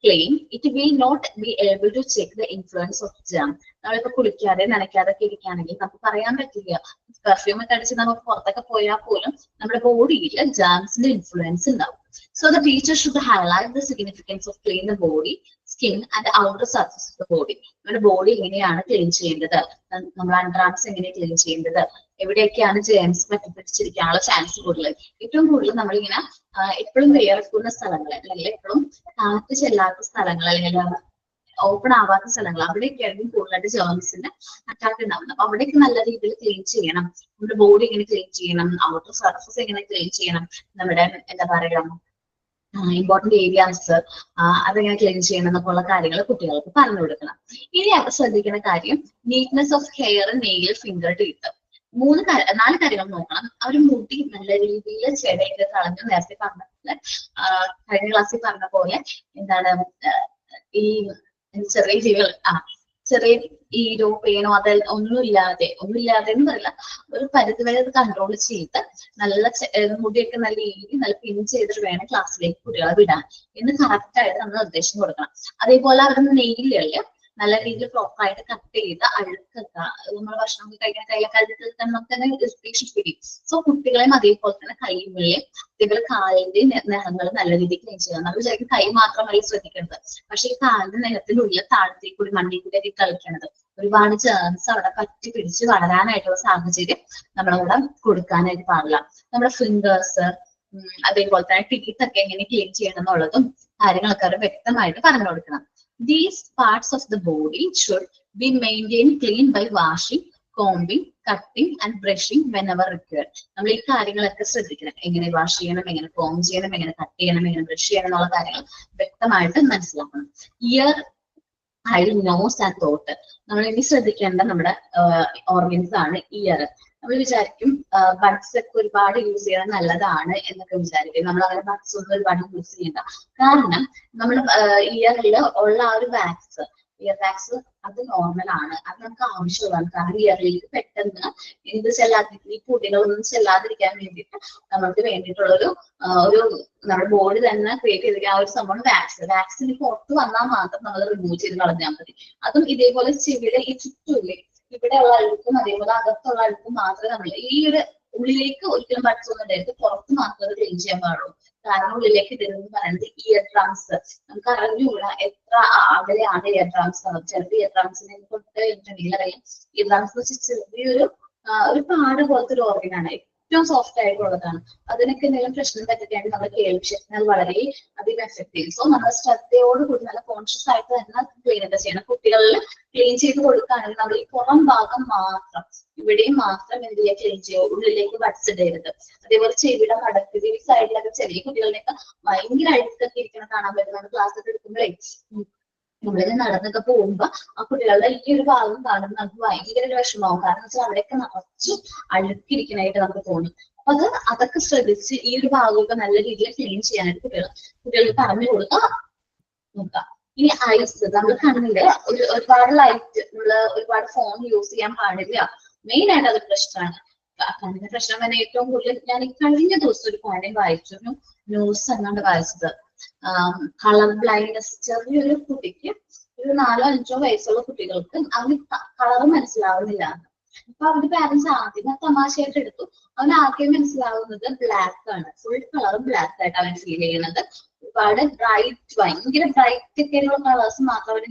clean, it will not be able to check the influence of germs. നമ്മളിപ്പോ കുളിക്കാതെ നനയ്ക്കാതൊക്കെ ഇരിക്കുകയാണെങ്കിൽ നമുക്ക് പറയാൻ പറ്റില്ല. പെർഫ്യൂം ഒക്കെ അടിച്ച് നമുക്ക് പുറത്തൊക്കെ പോയാൽ പോലും നമ്മുടെ ബോഡിയിൽ ജേംസിന്റെ ഇൻഫ്ലുവൻസ് ഉണ്ടാവും. So the teacher should highlight the significance of clean the body, skin and outer surface of the body. നമ്മുടെ ബോഡി എങ്ങനെയാണ് ക്ലീൻ ചെയ്യേണ്ടത്, നമ്മൾ അണ്ടർആംസ് എങ്ങനെ ക്ലീൻ ചെയ്യേണ്ടത്, എവിടെയൊക്കെയാണ് ജേംസ് പറ്റിപ്പിടിച്ചിരിക്കാനുള്ള ചാൻസ് കൂടുതൽ. ഏറ്റവും കൂടുതൽ നമ്മളിങ്ങനെ എപ്പോഴും വിയർക്കുന്ന സ്ഥലങ്ങൾ അല്ലെങ്കിൽ എപ്പോഴും കാറ്റ് ചെല്ലാത്ത സ്ഥലങ്ങൾ അല്ലെങ്കിൽ ഓപ്പൺ ആവാത്ത സ്ഥലങ്ങൾ അവിടെയൊക്കെയായിരിക്കും കൂടുതലായിട്ട് ജേംസിന്റെ അറ്റാക്ക് ഉണ്ടാവുന്നത്. അപ്പൊ അവിടേക്ക് നല്ല രീതിയിൽ ക്ലീൻ ചെയ്യണം. നമ്മുടെ ബോഡി എങ്ങനെ ക്ലീൻ ചെയ്യണം, ഔട്ടർ സർഫസ് എങ്ങനെ ക്ലീൻ ചെയ്യണം, നമ്മുടെ എന്താ പറയാ ഇമ്പോർട്ടന്റ് ഏരിയാസ് അതെങ്ങനെ ക്ലീൻ ചെയ്യണം എന്നൊക്കെയുള്ള കാര്യങ്ങൾ കുട്ടികൾക്ക് പറഞ്ഞു കൊടുക്കണം. ഇനി ശ്രദ്ധിക്കുന്ന കാര്യം neatness of hair, nail, finger, teeth. 4 കാര്യങ്ങൾ നോക്കണം. അവർ മുടി നല്ല രീതിയിൽ ചെടയൊക്കെ കളഞ്ഞു. നേരത്തെ പറഞ്ഞ പോലെ കഴിഞ്ഞ ക്ലാസ്സിൽ പറഞ്ഞ പോലെ എന്താണ് ഈ ചെറിയ ജീവികൾ ചെറിയ ഈരോ പേനോ അതെല്ലാം ഒന്നുമില്ലാതെ എന്ന് പറയില്ല, ഒരു പരിധി വരെ അത് കൺട്രോൾ ചെയ്ത് നല്ല മുടിയൊക്കെ നല്ല രീതി നല്ല പിൻ ചെയ്തിട്ട് വേണം ക്ലാസ്സിലേക്ക് കുട്ടികളെ വിടാൻ എന്ന് കറക്റ്റ് ആയിട്ട് നമ്മൾ നിർദ്ദേശം കൊടുക്കണം. അതേപോലെ അവരുടെ നെയിലുകളില് നല്ല രീതിയിൽ പ്രോപ്പറായിട്ട് കട്ട് ചെയ്ത് അഴുക്കൊക്കെ നമ്മൾ ഭക്ഷണം കഴിക്കാൻ കയ്യിലൊക്കെ അഴുക്കൊക്കെ നമുക്ക് തന്നെ ഇറിറ്റേഷൻ ഫീൽ ചെയ്യും. സോ കുട്ടികളെയും അതേപോലെ തന്നെ കൈമുള്ളിൽ കുട്ടികൾ കാലിന്റെ നഖങ്ങൾ നല്ല രീതിയിൽ ക്ലീൻ ചെയ്യണം. നമ്മൾ വിചാരിക്കും കൈ മാത്രമല്ല ശ്രദ്ധിക്കേണ്ടത്, പക്ഷെ ഈ കാലിന്റെ നഖത്തിനുള്ളിൽ താഴത്തേക്ക് കൂടി മണ്ണിൽ കൂടി ഒക്കെ കളിക്കണത് ഒരുപാട് ജേംസ് അവിടെ പറ്റി പിടിച്ച് വളരാനായിട്ടുള്ള സാഹചര്യം നമ്മളവിടെ കൊടുക്കാനായിട്ട് പാടില്ല. നമ്മുടെ ഫിംഗേഴ്സ് അതേപോലെ തന്നെ ടീത്തൊക്കെ എങ്ങനെ ക്ലീൻ ചെയ്യണം എന്നുള്ളതും കാര്യങ്ങളൊക്കെ അവർ വ്യക്തമായിട്ട് പറഞ്ഞു കൊടുക്കണം. These parts of the body should be maintained clean by washing, combing, cutting and brushing whenever required. നമ്മൾ ഈ കാര്യങ്ങളൊക്കെ ശ്രദ്ധിക്കണം. എങ്ങനെ വാഷ് ചെയ്യണം, എങ്ങനെ കോം ചെയ്യണം, എങ്ങനെ കട്ട് ചെയ്യണം, എങ്ങനെ ബ്രഷ് ചെയ്യണം എന്നുള്ള കാര്യങ്ങൾ വ്യക്തമായിട്ട് മനസ്സിലാക്കണം. ഇയർ ഐ, നോസ് ആൻഡ് തോട്ട്. നമ്മൾ ഇനി ശ്രദ്ധിക്കേണ്ട നമ്മുടെ ഓർഗൻസ് ആണ് ഇയർ. നമ്മൾ വിചാരിക്കും ബഡ്സ് ഒക്കെ ഒരുപാട് യൂസ് ചെയ്യാൻ നല്ലതാണ് എന്നൊക്കെ വിചാരിക്കും. നമ്മൾ അങ്ങനെ ബഡ്സ് ഒന്നും ഒരുപാട് യൂസ് ചെയ്യണ്ട. കാരണം നമ്മൾ ഇയറിൽ ഉള്ള ആ ഒരു വാക്സ്, ഇയർ വാക്സ് അത് നോർമൽ ആണ്, അത് നമുക്ക് ആവശ്യമുള്ളതാണ്. കാരണം ഇയറിലേക്ക് പെട്ടെന്ന് എന്ത് ഈ പൊടികളൊന്നും ചെല്ലാതിരിക്കാൻ വേണ്ടിയിട്ട് നമുക്ക് വേണ്ടിയിട്ടുള്ളൊരു ഒരു നമ്മുടെ ബോഡി തന്നെ ക്രിയേറ്റ് ചെയ്തിരിക്കുന്ന ആ ഒരു സംഭവം വാക്സ്. വാക്സിന് പുറത്ത് വന്നാൽ മാത്രം നമ്മൾ റിമൂവ് ചെയ്ത് കളഞ്ഞാൽ മതി. അതും ഇതേപോലെ ചെവിയുടെ ഈ ചുറ്റുമില്ലേ, ഇവിടെയുള്ള അഴുക്കും അതേപോലെ അകത്തുള്ള അഴുക്കും മാത്രമേ നമ്മൾ ഈ ഒരു ഉള്ളിലേക്ക് ഒരിക്കലും ബഡ്സ് ഒന്നും ഇടരുത്, പുറത്ത് മാത്രമേ ക്ലീൻ ചെയ്യാൻ പാടുള്ളൂ. കാരണം ഉള്ളിലേക്ക് ഇടരുതെന്ന് പറയുന്നത് ഇയർ ഡ്രംസ്. നമുക്ക് അറിഞ്ഞുകൂടാ എത്ര അകലെയാണ് ഇയർ ഡ്രംസ്. ചിലപ്പോൾ ഇയർ ഡ്രംസിനെ കൊണ്ട് കഴിഞ്ഞിട്ടുണ്ടെങ്കിൽ അറിയാം, ഇയർ ഡ്രംസ് വെച്ച് ചെറിയൊരു പാട് പോലത്തെ ഒരു ഓർഗനാണ്, ഏറ്റവും സോഫ്റ്റ് ആയിട്ടുള്ളതാണ്. അതിനൊക്കെ എന്തെങ്കിലും പ്രശ്നം പറ്റിയിട്ടാണ് നമ്മുടെ കേൾവി ശക്തി വളരെ അധികം എഫക്ട് ചെയ്യും. സോ നമ്മൾ ശ്രദ്ധയോടുകൂടി നല്ല കോൺഷ്യസ് ആയിട്ട് തന്നെ ക്ലീൻ ഒക്കെ ചെയ്യണം. കുട്ടികളിൽ ക്ലീൻ ചെയ്ത് കൊടുക്കുകയാണെങ്കിൽ നമ്മൾ ഈ പുറം ഭാഗം മാത്രം, ഇവിടെയും മാത്രം എന്ത് ചെയ്യുക, ക്ലീൻ ചെയ്യുക, ഉള്ളിലേക്ക് ബഡ്സ് ഇടരുത്. അതേപോലെ ചെവിയുടെ മടക്ക്, ഈ സൈഡിലൊക്കെ ചെറിയ കുട്ടികളുടെയൊക്കെ ഭയങ്കര അഴുക്കൊക്കെ ഇരിക്കണം കാണാൻ പറ്റും. നമ്മൾ ക്ലാസ് ഒക്കെ എടുക്കുമ്പോഴേ നമ്മളിത് നടന്നൊക്കെ പോകുമ്പോ ആ കുട്ടികളുടെ ഈ ഒരു ഭാഗം കാണുമ്പോൾ നമുക്ക് ഭയങ്കര ഒരു വിഷമമാവും. കാരണം വെച്ചാൽ അവിടെയൊക്കെ നിറച്ചു അഴുക്കിരിക്കണായിട്ട് നമുക്ക് തോന്നും. അപ്പൊ അതൊക്കെ ശ്രദ്ധിച്ച് ഈ ഒരു ഭാഗമൊക്കെ നല്ല രീതിയിൽ ക്ലീൻ ചെയ്യാനായിട്ട് കുട്ടികൾക്ക് പറഞ്ഞു കൊടുക്കുക നോക്കാം. ഇനി ഐസ്, നമ്മൾ കണ്ണില് ഒരുപാട് ലൈറ്റ്, നമ്മള് ഒരുപാട് ഫോൺ യൂസ് ചെയ്യാൻ പാടില്ല. മെയിൻ ആയിട്ട് അത് പ്രശ്നമാണ്. കണ്ണിന്റെ പ്രശ്നം തന്നെ ഏറ്റവും കൂടുതൽ ഞാൻ കഴിഞ്ഞ ദിവസം ഒരു കാര്യം വായിച്ചു, ന്യൂസ് എന്നാണ് വായിച്ചത്. കളർ ബ്ലൈൻഡ്നെസ്, ചെറിയൊരു കുട്ടിക്ക്, ഒരു 4-5 വയസ്സുള്ള കുട്ടികൾക്ക് അവന് കളർ മനസ്സിലാവുന്നില്ല. അപ്പൊ അവരുടെ പാരന്റ്സ് ആദ്യം തമാശയായിട്ട് എടുത്തു. അവൻ ആദ്യം മനസ്സിലാവുന്നത് ബ്ലാക്ക് ആണ്, ഫുൾ കളറും ബ്ലാക്ക് ആയിട്ട് അവൻ ഫീൽ ചെയ്യുന്നത്. ഒരുപാട് ബ്രൈറ്റ്, ഭയങ്കര ബ്രൈറ്റ് ഒക്കെയുള്ള കളേഴ്സ് മാത്രം അവന്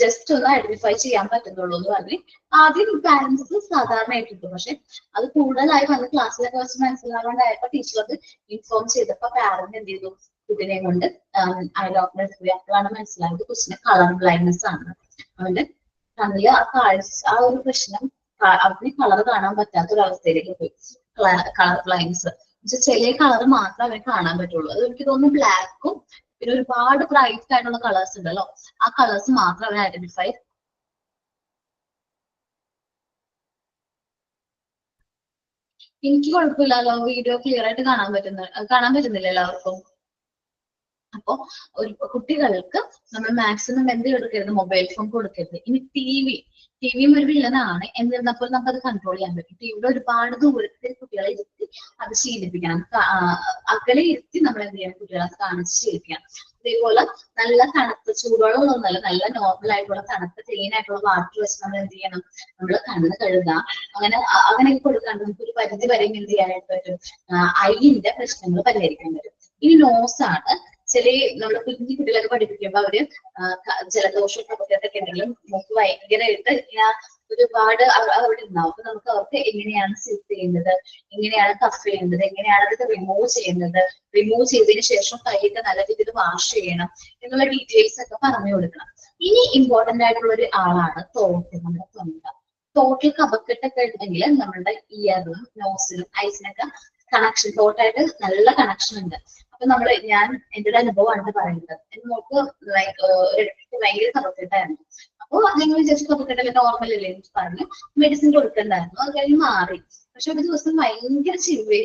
ജസ്റ്റ് ഒന്ന് ഐഡന്റിഫൈ ചെയ്യാൻ പറ്റുന്നുള്ളൂ എന്ന് പറഞ്ഞ് ആദ്യം പാരന്റ്സ് സാധാരണയായിട്ട് കിട്ടും. പക്ഷെ അത് കൂടുതലായി വന്ന് ക്ലാസ്സിലൊക്കെ വെച്ച് മനസ്സിലാവാണ്ടായപ്പോ ടീച്ചർ അത് ഇൻഫോം ചെയ്തപ്പോ പാരന്റ് എന്ത് ചെയ്തു, കുട്ടിനെ കൊണ്ട് ഐ ഡോക്ടറെ എടുത്തു. അപ്പോഴാണ് മനസ്സിലായത് കൊച്ചിന് കളർ ബ്ലൈൻഡ്നെസ് ആണ്. അവന്റെ കണ്ണില് ആ കാഴ്ച, ആ ഒരു പ്രശ്നം, അവന് കളർ കാണാൻ പറ്റാത്തൊരവസ്ഥയിലേക്ക് പോയി. കളർ ബ്ലൈൻഡ്നെസ് ചില കളർ മാത്രമേ അവന് കാണാൻ പറ്റുള്ളൂ. അത് എനിക്ക് തോന്നുന്നു ബ്ലാക്കും പിന്നെ ഒരുപാട് ബ്രൈറ്റ് ആയിട്ടുള്ള കളേഴ്സ് ഉണ്ടല്ലോ, ആ കളേഴ്സ് മാത്രം അവൻ ഐഡന്റിഫൈ. എനിക്ക് കുഴപ്പമില്ലല്ലോ, വീഡിയോ ക്ലിയർ ആയിട്ട് കാണാൻ പറ്റുന്നില്ല എല്ലാവർക്കും. അപ്പൊ ഒരു കുട്ടികൾക്ക് നമ്മൾ മാക്സിമം എന്ത് കൊടുക്കരുത്, മൊബൈൽ ഫോൺ കൊടുക്കരുത്. ഇനി ടിവിയും ഒരു വില്ലനാണ്, എന്നിരുന്നപ്പോൾ നമുക്ക് അത് കൺട്രോൾ ചെയ്യാൻ പറ്റും. ടിവിയുടെ ഒരുപാട് ദൂരത്തിൽ കുട്ടികളെ ഇരുത്തി അത് ശീലിപ്പിക്കണം. അകലെ ഇരുത്തി നമ്മൾ എന്ത് ചെയ്യണം, കുട്ടികളെ അത് കാണിച്ച് ശീലിപ്പിക്കണം. അതേപോലെ നല്ല തണുത്ത ചൂടുവെള്ളമൊന്നുമല്ല, നല്ല നോർമൽ ആയിട്ടുള്ള തണുത്ത ക്ലീൻ ആയിട്ടുള്ള വാട്ടർ വെച്ച് നമ്മൾ എന്ത് ചെയ്യണം, നമ്മൾ കണ്ണ് കഴുകാം. അങ്ങനെയൊക്കെ കൊടുക്കാണ്ട് നമുക്ക് ഒരു പരിധി വരെ എന്ത് ചെയ്യാനായിട്ട് പറ്റും, ഐന്റെ പ്രശ്നങ്ങൾ പരിഹരിക്കാൻ പറ്റും. ഇനി നോസ് ആണ്. ചില നമ്മൾ കുഞ്ഞു കുട്ടികളൊക്കെ പഠിപ്പിക്കുമ്പോൾ അവര് ജലദോഷം കഫക്കെട്ടൊക്കെ ഉണ്ടെങ്കിലും നമുക്ക് ഭയങ്കരമായിട്ട് ഒരുപാട് അവിടെ ഉണ്ടാവും. അപ്പൊ നമുക്ക് അവർക്ക് എങ്ങനെയാണ് സിപ്പ് ചെയ്യേണ്ടത്, എങ്ങനെയാണ് കഫ് ചെയ്യേണ്ടത്, എങ്ങനെയാണ് അതൊക്കെ റിമൂവ് ചെയ്യുന്നത്, റിമൂവ് ചെയ്തതിന് ശേഷം കൈയൊക്കെ നല്ല രീതിയിൽ വാഷ് ചെയ്യണം എന്നുള്ള ഡീറ്റെയിൽസ് ഒക്കെ പറഞ്ഞു കൊടുക്കണം. ഇനി ഇമ്പോർട്ടന്റ് ആയിട്ടുള്ള ഒരു ആളാണ് തോട്ട്, നമ്മുടെ തൊണ്ട. തോട്ടിൽ കഫക്കെട്ടൊക്കെ ഉണ്ടെങ്കിൽ നമ്മളുടെ ഇയറിലും നോസിലും ഐസിനൊക്കെ കണക്ഷൻ, തോട്ടായിട്ട് നല്ല കണക്ഷൻ ഉണ്ട്. അപ്പൊ ഞാൻ എന്റെ ഒരു അനുഭവമാണ് പറയുന്നത്. നമുക്ക് ഭയങ്കര കഫക്കെട്ടായിരുന്നു. അപ്പൊ നിങ്ങൾ വിചാരിച്ചു കഫക്കെട്ടൊക്കെ നോർമൽ അല്ലേ എന്ന് പറഞ്ഞ് മെഡിസിൻ കൊടുക്കണ്ടായിരുന്നു. അത് കഴിഞ്ഞ് മാറി. പക്ഷെ ഒരു ദിവസം ഭയങ്കര ചെവി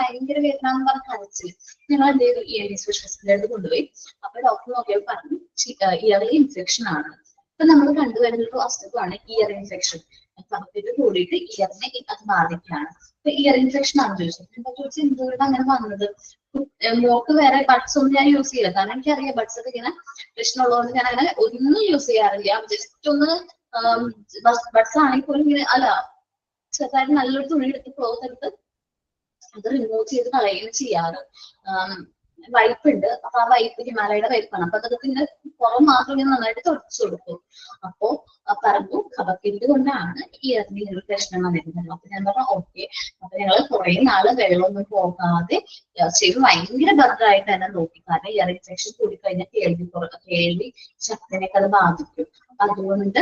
ഭയങ്കര വേദന എന്ന് പറഞ്ഞ കരച്ചില്. ഞങ്ങൾ എന്ത് ചെയ്തു, ENT സ്പെഷ്യലിസ്റ്റിന്റെ അടുത്ത് കൊണ്ടുപോയി. അപ്പൊ ഡോക്ടർ നോക്കിയപ്പോൾ പറഞ്ഞു ഇയറിൽ ഇൻഫെക്ഷൻ ആണ്. അപ്പൊ നമ്മൾ കണ്ടുവരുന്ന ഒരു അസുഖമാണ് ഇയർ ഇൻഫെക്ഷൻ. കഫക്കെട്ട് കൂടിയിട്ട് ഇയറിനെ അത് ബാധിക്കുകയാണ്. അപ്പൊ ഇയർ ഇൻഫെക്ഷൻ ആണ് ചോദിച്ചത്. എന്തുകൊണ്ട് അങ്ങനെ വന്നത്? മോക്ക് വേറെ ബഡ്സ് ഒന്നും ഞാൻ യൂസ് ചെയ്യില്ല. കാരണം എനിക്കറിയാം ബഡ്സ് ഒക്കെ ഇങ്ങനെ പ്രശ്നമുള്ളതുകൊണ്ട് ഞാൻ അങ്ങനെ ഒന്നും യൂസ് ചെയ്യാറില്ല. ജസ്റ്റ് ഒന്ന് ബഡ്സ് ആണെങ്കിൽ പോലും ഇങ്ങനെ ചെറുതായിട്ട് നല്ലൊരു തുണി എടുത്ത് ക്ലോത്ത് എടുത്ത് അത് റിമൂവ് ചെയ്ത് കളയുകയും ചെയ്യാറ്. വൈപ്പ് ഉണ്ട്. അപ്പൊ ആ വൈപ്പ് ഹിമാലയുടെ വൈപ്പാണ്. അപ്പൊ അതൊക്കെ ഇങ്ങനെ പുറം മാത്രം ഇങ്ങനെ നന്നായിട്ട് തുടച്ചു കൊടുക്കും. അപ്പോ പറഞ്ഞു കഫക്കെട്ട് കൊണ്ടാണ് ഇയറിന് ഒരു പ്രശ്നം വന്നിരുന്നത്. അപ്പൊ ഞാൻ പറഞ്ഞു ഓക്കെ. അപ്പൊ ഞങ്ങൾ കുറെ നാള് വെള്ളമൊന്നും പോകാതെ ചെവി ഭയങ്കര ഭദ്രമായിട്ട് തന്നെ നോക്കി. കാരണം ഇയർ ഇൻഫെക്ഷൻ കൂടിക്കഴിഞ്ഞാൽ കേൾവി ശക്തിനൊക്കെ അത് ബാധിക്കും. അതുകൊണ്ട്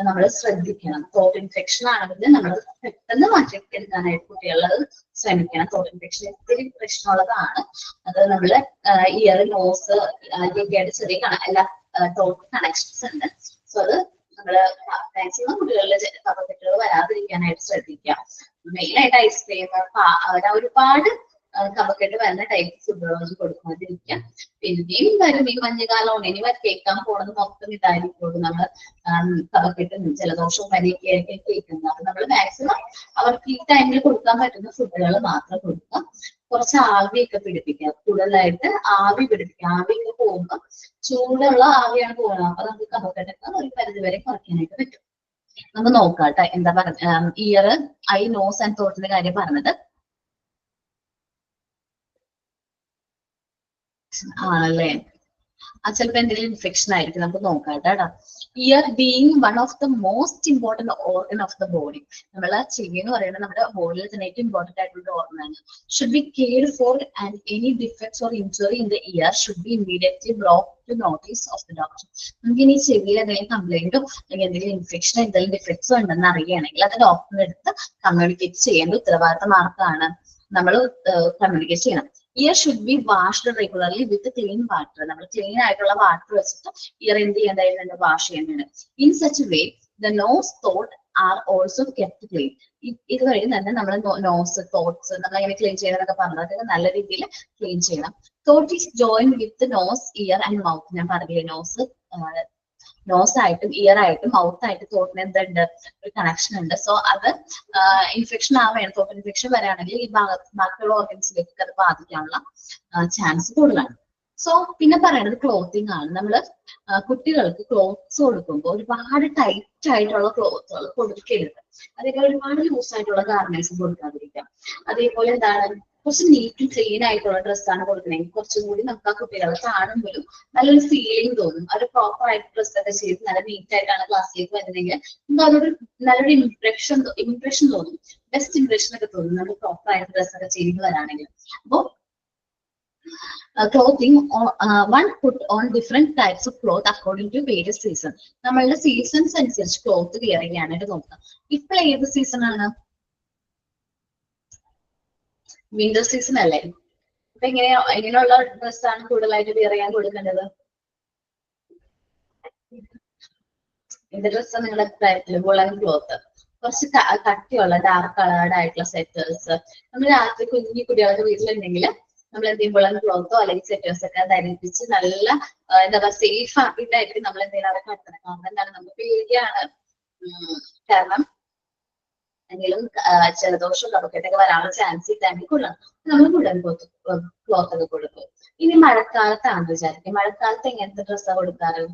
നമ്മൾ ശ്രദ്ധിക്കണം. തോട്ട് ഇൻഫെക്ഷൻ ആണെങ്കിൽ നമ്മൾ പെട്ടെന്ന് മാറ്റിയെടുക്കാനായിട്ട് കുട്ടികൾ ശ്രമിക്കണം. തോട്ട് ഇൻഫെക്ഷൻ ഒത്തിരി പ്രശ്നമുള്ളതാണ്. അത് നമ്മള് ഇയർ, നോസ്, ആയിട്ട് ചെറിയ എല്ലാ തോട്ട് കണക്ഷൻസ് ഉണ്ട്. സോ അത് നമ്മള് മാക്സിമം കുട്ടികളിലെ കഫക്കെട്ടുകൾ വരാതിരിക്കാനായിട്ട് ശ്രദ്ധിക്കാം. മെയിൻ ആയിട്ട് ഐസ്ക്രീം, ഒരുപാട് കഫക്കെട്ട് വരുന്ന ടൈപ്പ് ഫുഡുകളൊന്നും കൊടുക്കാതിരിക്കാം. പിന്നെയും വരും ഈ മഞ്ഞുകാലമാണ്, ഇനി കേൾക്കാൻ പോണത് മൊത്തം ഇതായിരിക്കും. നമ്മൾ കഫക്കെട്ടും ജലദോഷവും പനിയൊക്കെ ആയിരിക്കും കേൾക്കുന്നത്. അപ്പൊ നമ്മൾ മാക്സിമം അവർക്ക് ഈ ടൈമിൽ കൊടുക്കാൻ പറ്റുന്ന ഫുഡുകൾ മാത്രം കൊടുക്കുക. കുറച്ച് ആവിയൊക്കെ പിടിപ്പിക്കുക, കൂടുതലായിട്ട് ആവി പിടിപ്പിക്കുക. ആവിയൊക്കെ പോകുമ്പോൾ ചൂടുള്ള ആവിയാണ് പോകുന്നത്. അപ്പൊ നമുക്ക് കഫക്കെട്ടൊക്കെ ഒരു പരിധിവരെ കുറയ്ക്കാനായിട്ട് പറ്റും. നമുക്ക് നോക്കാട്ടെ എന്താ പറഞ്ഞ ഇയർ, ഐ, നോസ് ആൻഡ് തോട്ടിന്റെ കാര്യം പറഞ്ഞത് ആണല്ലേ. ചിലപ്പോൾ എന്തെങ്കിലും ഇൻഫെക്ഷൻ ആയിരിക്കും. നമുക്ക് നോക്കാട്ടോ. Ear being one of the most important organ of the body. നമ്മളെ ചെവി എന്ന് പറയുന്നത് നമ്മുടെ ബോഡിയിൽ തന്നെ ഏറ്റവും ഇമ്പോർട്ടന്റ് ആയിട്ടുള്ള ഓർഗൻ ആണ്. Should be cared for and any defects or injury in the ear should be immediately brought to notice of the doctor. നമുക്ക് ഇനി ചെവിയിൽ എന്തെങ്കിലും കംപ്ലൈന്റോ അല്ലെങ്കിൽ എന്തെങ്കിലും ഇൻഫെക്ഷനോ എന്തെങ്കിലും ഡിഫക്ട്സോ ഉണ്ടെന്ന് അറിയുകയാണെങ്കിൽ അത് ഡോക്ടറിന്റെ അടുത്ത് കമ്മ്യൂണിക്കേറ്റ് ചെയ്യേണ്ട ഉത്തരവാദിത്തം ആർക്കാണ്? നമ്മൾ കമ്മ്യൂണിക്കേറ്റ് ചെയ്യണം. Ear should be washed regularly with clean water. നമ്മൾ ക്ലീൻ ആയിട്ടുള്ള വാട്ടർ വെച്ചിട്ട് ഇയർ എന്ത് ചെയ്യേണ്ടതായിരുന്നു? വാഷ് ചെയ്യേണ്ടത്. In such way the nose, തോട്ട് ആർ ഓൾസോ കെപ്റ്റ് ക്ലീൻ. ഇതുവഴി തന്നെ നമ്മൾ നോസ്, തോട്ട്സ് നമ്മൾ എങ്ങനെ ക്ലീൻ ചെയ്യണമെന്നൊക്കെ പറഞ്ഞത് നല്ല രീതിയിൽ ക്ലീൻ ചെയ്യണം. തോട്ട് is join with nose, ear and mouth. ഞാൻ പറഞ്ഞില്ലേ, നോസ് ആയിട്ടും ഇയർ ആയിട്ടും മൗത്ത് ആയിട്ട് തോട്ടിന് എന്തുണ്ട്? ഒരു കണക്ഷൻ ഉണ്ട്. സോ അത് ഇൻഫെക്ഷൻ ആവുകയാണ്. തോട്ട് ഇൻഫെക്ഷൻ വരികയാണെങ്കിൽ ഈ ബാക്കിയുള്ള ഓർഗൻസിലേക്ക് അത് ബാധിക്കാനുള്ള ചാൻസ് കൂടുതലാണ്. സോ പിന്നെ പറയുന്നത് ക്ലോത്തിങ് ആണ്. നമ്മള് കുട്ടികൾക്ക് ക്ലോത്ത്സ് കൊടുക്കുമ്പോൾ ഒരുപാട് ടൈറ്റ് ആയിട്ടുള്ള ക്ലോത്തുകൾ കൊടുക്കരുത്. അതേപോലെ ഒരുപാട് ലൂസ് ആയിട്ടുള്ള ഗാർമെന്റ്സ് കൊടുക്കാതിരിക്കാം. അതേപോലെ എന്താണ്, കുറച്ച് നീറ്റ് ക്ലീൻ ആയിട്ടുള്ള ഡ്രസ്സാണ് കൊടുക്കണമെങ്കിൽ കുറച്ചും കൂടി നമുക്ക് ആ കുട്ടികളെ കാണുമ്പോഴും നല്ലൊരു ഫീലിംഗ് തോന്നും. അവർ പ്രോപ്പർ ആയിട്ട് ഡ്രസ് ഒക്കെ ചെയ്ത് നല്ല നീറ്റ് ആയിട്ടാണ് ക്ലാസ്സിലേക്ക് വരുന്നതെങ്കിൽ നമുക്ക് അതൊരു നല്ലൊരു ഇംപ്രഷൻ തോന്നും. ബെസ്റ്റ് ഇംപ്രഷൻ ഒക്കെ തോന്നും നമ്മൾ പ്രോപ്പർ ആയിട്ട് ഡ്രസ് ഒക്കെ ചെയ്ത് വരാണെങ്കിൽ. അപ്പോ clothing one put on different types of cloth according to various season. നമ്മളുടെ സീസൺസ് അനുസരിച്ച് ക്ലോത്ത് വെയർ ചെയ്യാനായിട്ട് നോക്കാം. ഇപ്പോൾ ഏത് സീസൺ ആണ്? വിന്റർ സീസൺ അല്ലേ? അപ്പൊ എങ്ങനെയുള്ള ഡ്രസ്സാണ് കൂടുതലായിട്ട് വെയർ ചെയ്യാൻ കൊടുക്കേണ്ടത്? എന്ത് ഡ്രസ്സാണ് നിങ്ങളുടെ അഭിപ്രായത്തിൽ? വുളൻ ക്ലോത്ത്, കുറച്ച് കട്ടിയുള്ള ഡാർക്ക് കളേർഡ് ആയിട്ടുള്ള സെറ്റേഴ്സ്. നമ്മൾ രാത്രി കുഞ്ഞു കുട്ടികളുടെ വീട്ടിലുണ്ടെങ്കിൽ നമ്മൾ എന്ത് ചെയ്യും? വുളൻ ക്ലോത്തോ അല്ലെങ്കിൽ സെറ്റേഴ്സ് ഒക്കെ ധരിപ്പിച്ച് നല്ല എന്താ പറയുക സേഫ് ആക്കിയിട്ടായിരിക്കും നമ്മൾ എന്തെങ്കിലും അവിടെ കടത്തണം. കാരണം എന്താണ്, നമുക്ക് പേടിയാണ്. കാരണം എന്തെങ്കിലും ജലദോഷം കഫക്കെട്ടൊക്കെ വരാനുള്ള ചാൻസ് ഇല്ലെങ്കിൽ കൊള്ളാം. നമ്മൾ വുളൻ ക്ലോത്ത് ഒക്കെ കൊടുക്കും. ഇനി മഴക്കാലത്താണെന്ന് വിചാരിക്കും. മഴക്കാലത്ത് എങ്ങനത്തെ ഡ്രസ്സാണ് കൊടുക്കാറ്?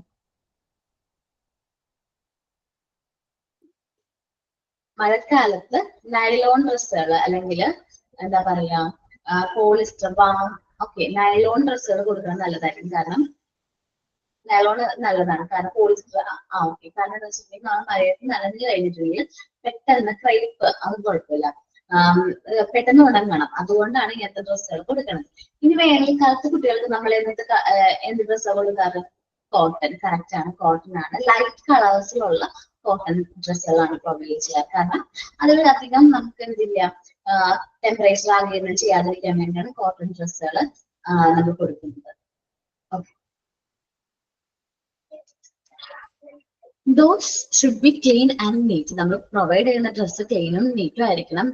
മഴക്കാലത്ത് നൈലോൺ ഡ്രസ്സുകൾ അല്ലെങ്കിൽ എന്താ പറയാ പോളിസ്റ്റർ, നൈലോൺ ഡ്രസ്സുകൾ കൊടുക്കുന്നത് നല്ലതായിരിക്കും. കാരണം നൈലോൺ നല്ലതാണ്. കാരണം പോളിസ്റ്റർ കാരണം എന്താ വെച്ചിട്ടുണ്ടെങ്കിൽ മഴയത്ത് നനഞ്ഞു കഴിഞ്ഞിട്ടുണ്ടെങ്കിൽ പെട്ടെന്ന് ക്രൈപ്പ് അത് കുഴപ്പമില്ല, പെട്ടെന്ന് ഉണങ്ങണം. അതുകൊണ്ടാണ് ഇങ്ങനത്തെ ഡ്രസ്സുകൾ കൊടുക്കുന്നത്. ഇനി വേനൽക്കാലത്ത് കുട്ടികൾക്ക് നമ്മൾ എന്ത് ഡ്രസ്സാണ് കൊടുക്കാറ്? കോട്ടൺ. കറക്റ്റ് ആണ്, കോട്ടൺ ആണ്. ലൈറ്റ് കളേഴ്സിലുള്ള കോട്ടൺ ഡ്രസ്സുകളാണ് പ്രൊവൈഡ് ചെയ്യുക. കാരണം അതിലധികം നമുക്ക് എന്തില്ല, ടെമ്പറേച്ചർ ആഗിരണം ചെയ്യാതിരിക്കാൻ വേണ്ടിയാണ് കോട്ടൺ ഡ്രസ്സുകൾ നമ്മൾ കൊടുക്കുന്നത്. Okay, those should be clean and neat. നമ്മൾ പ്രൊവൈഡ് ചെയ്യുന്ന ഡ്രസ്സ് ക്ലീനും നീറ്റും ആയിരിക്കണം.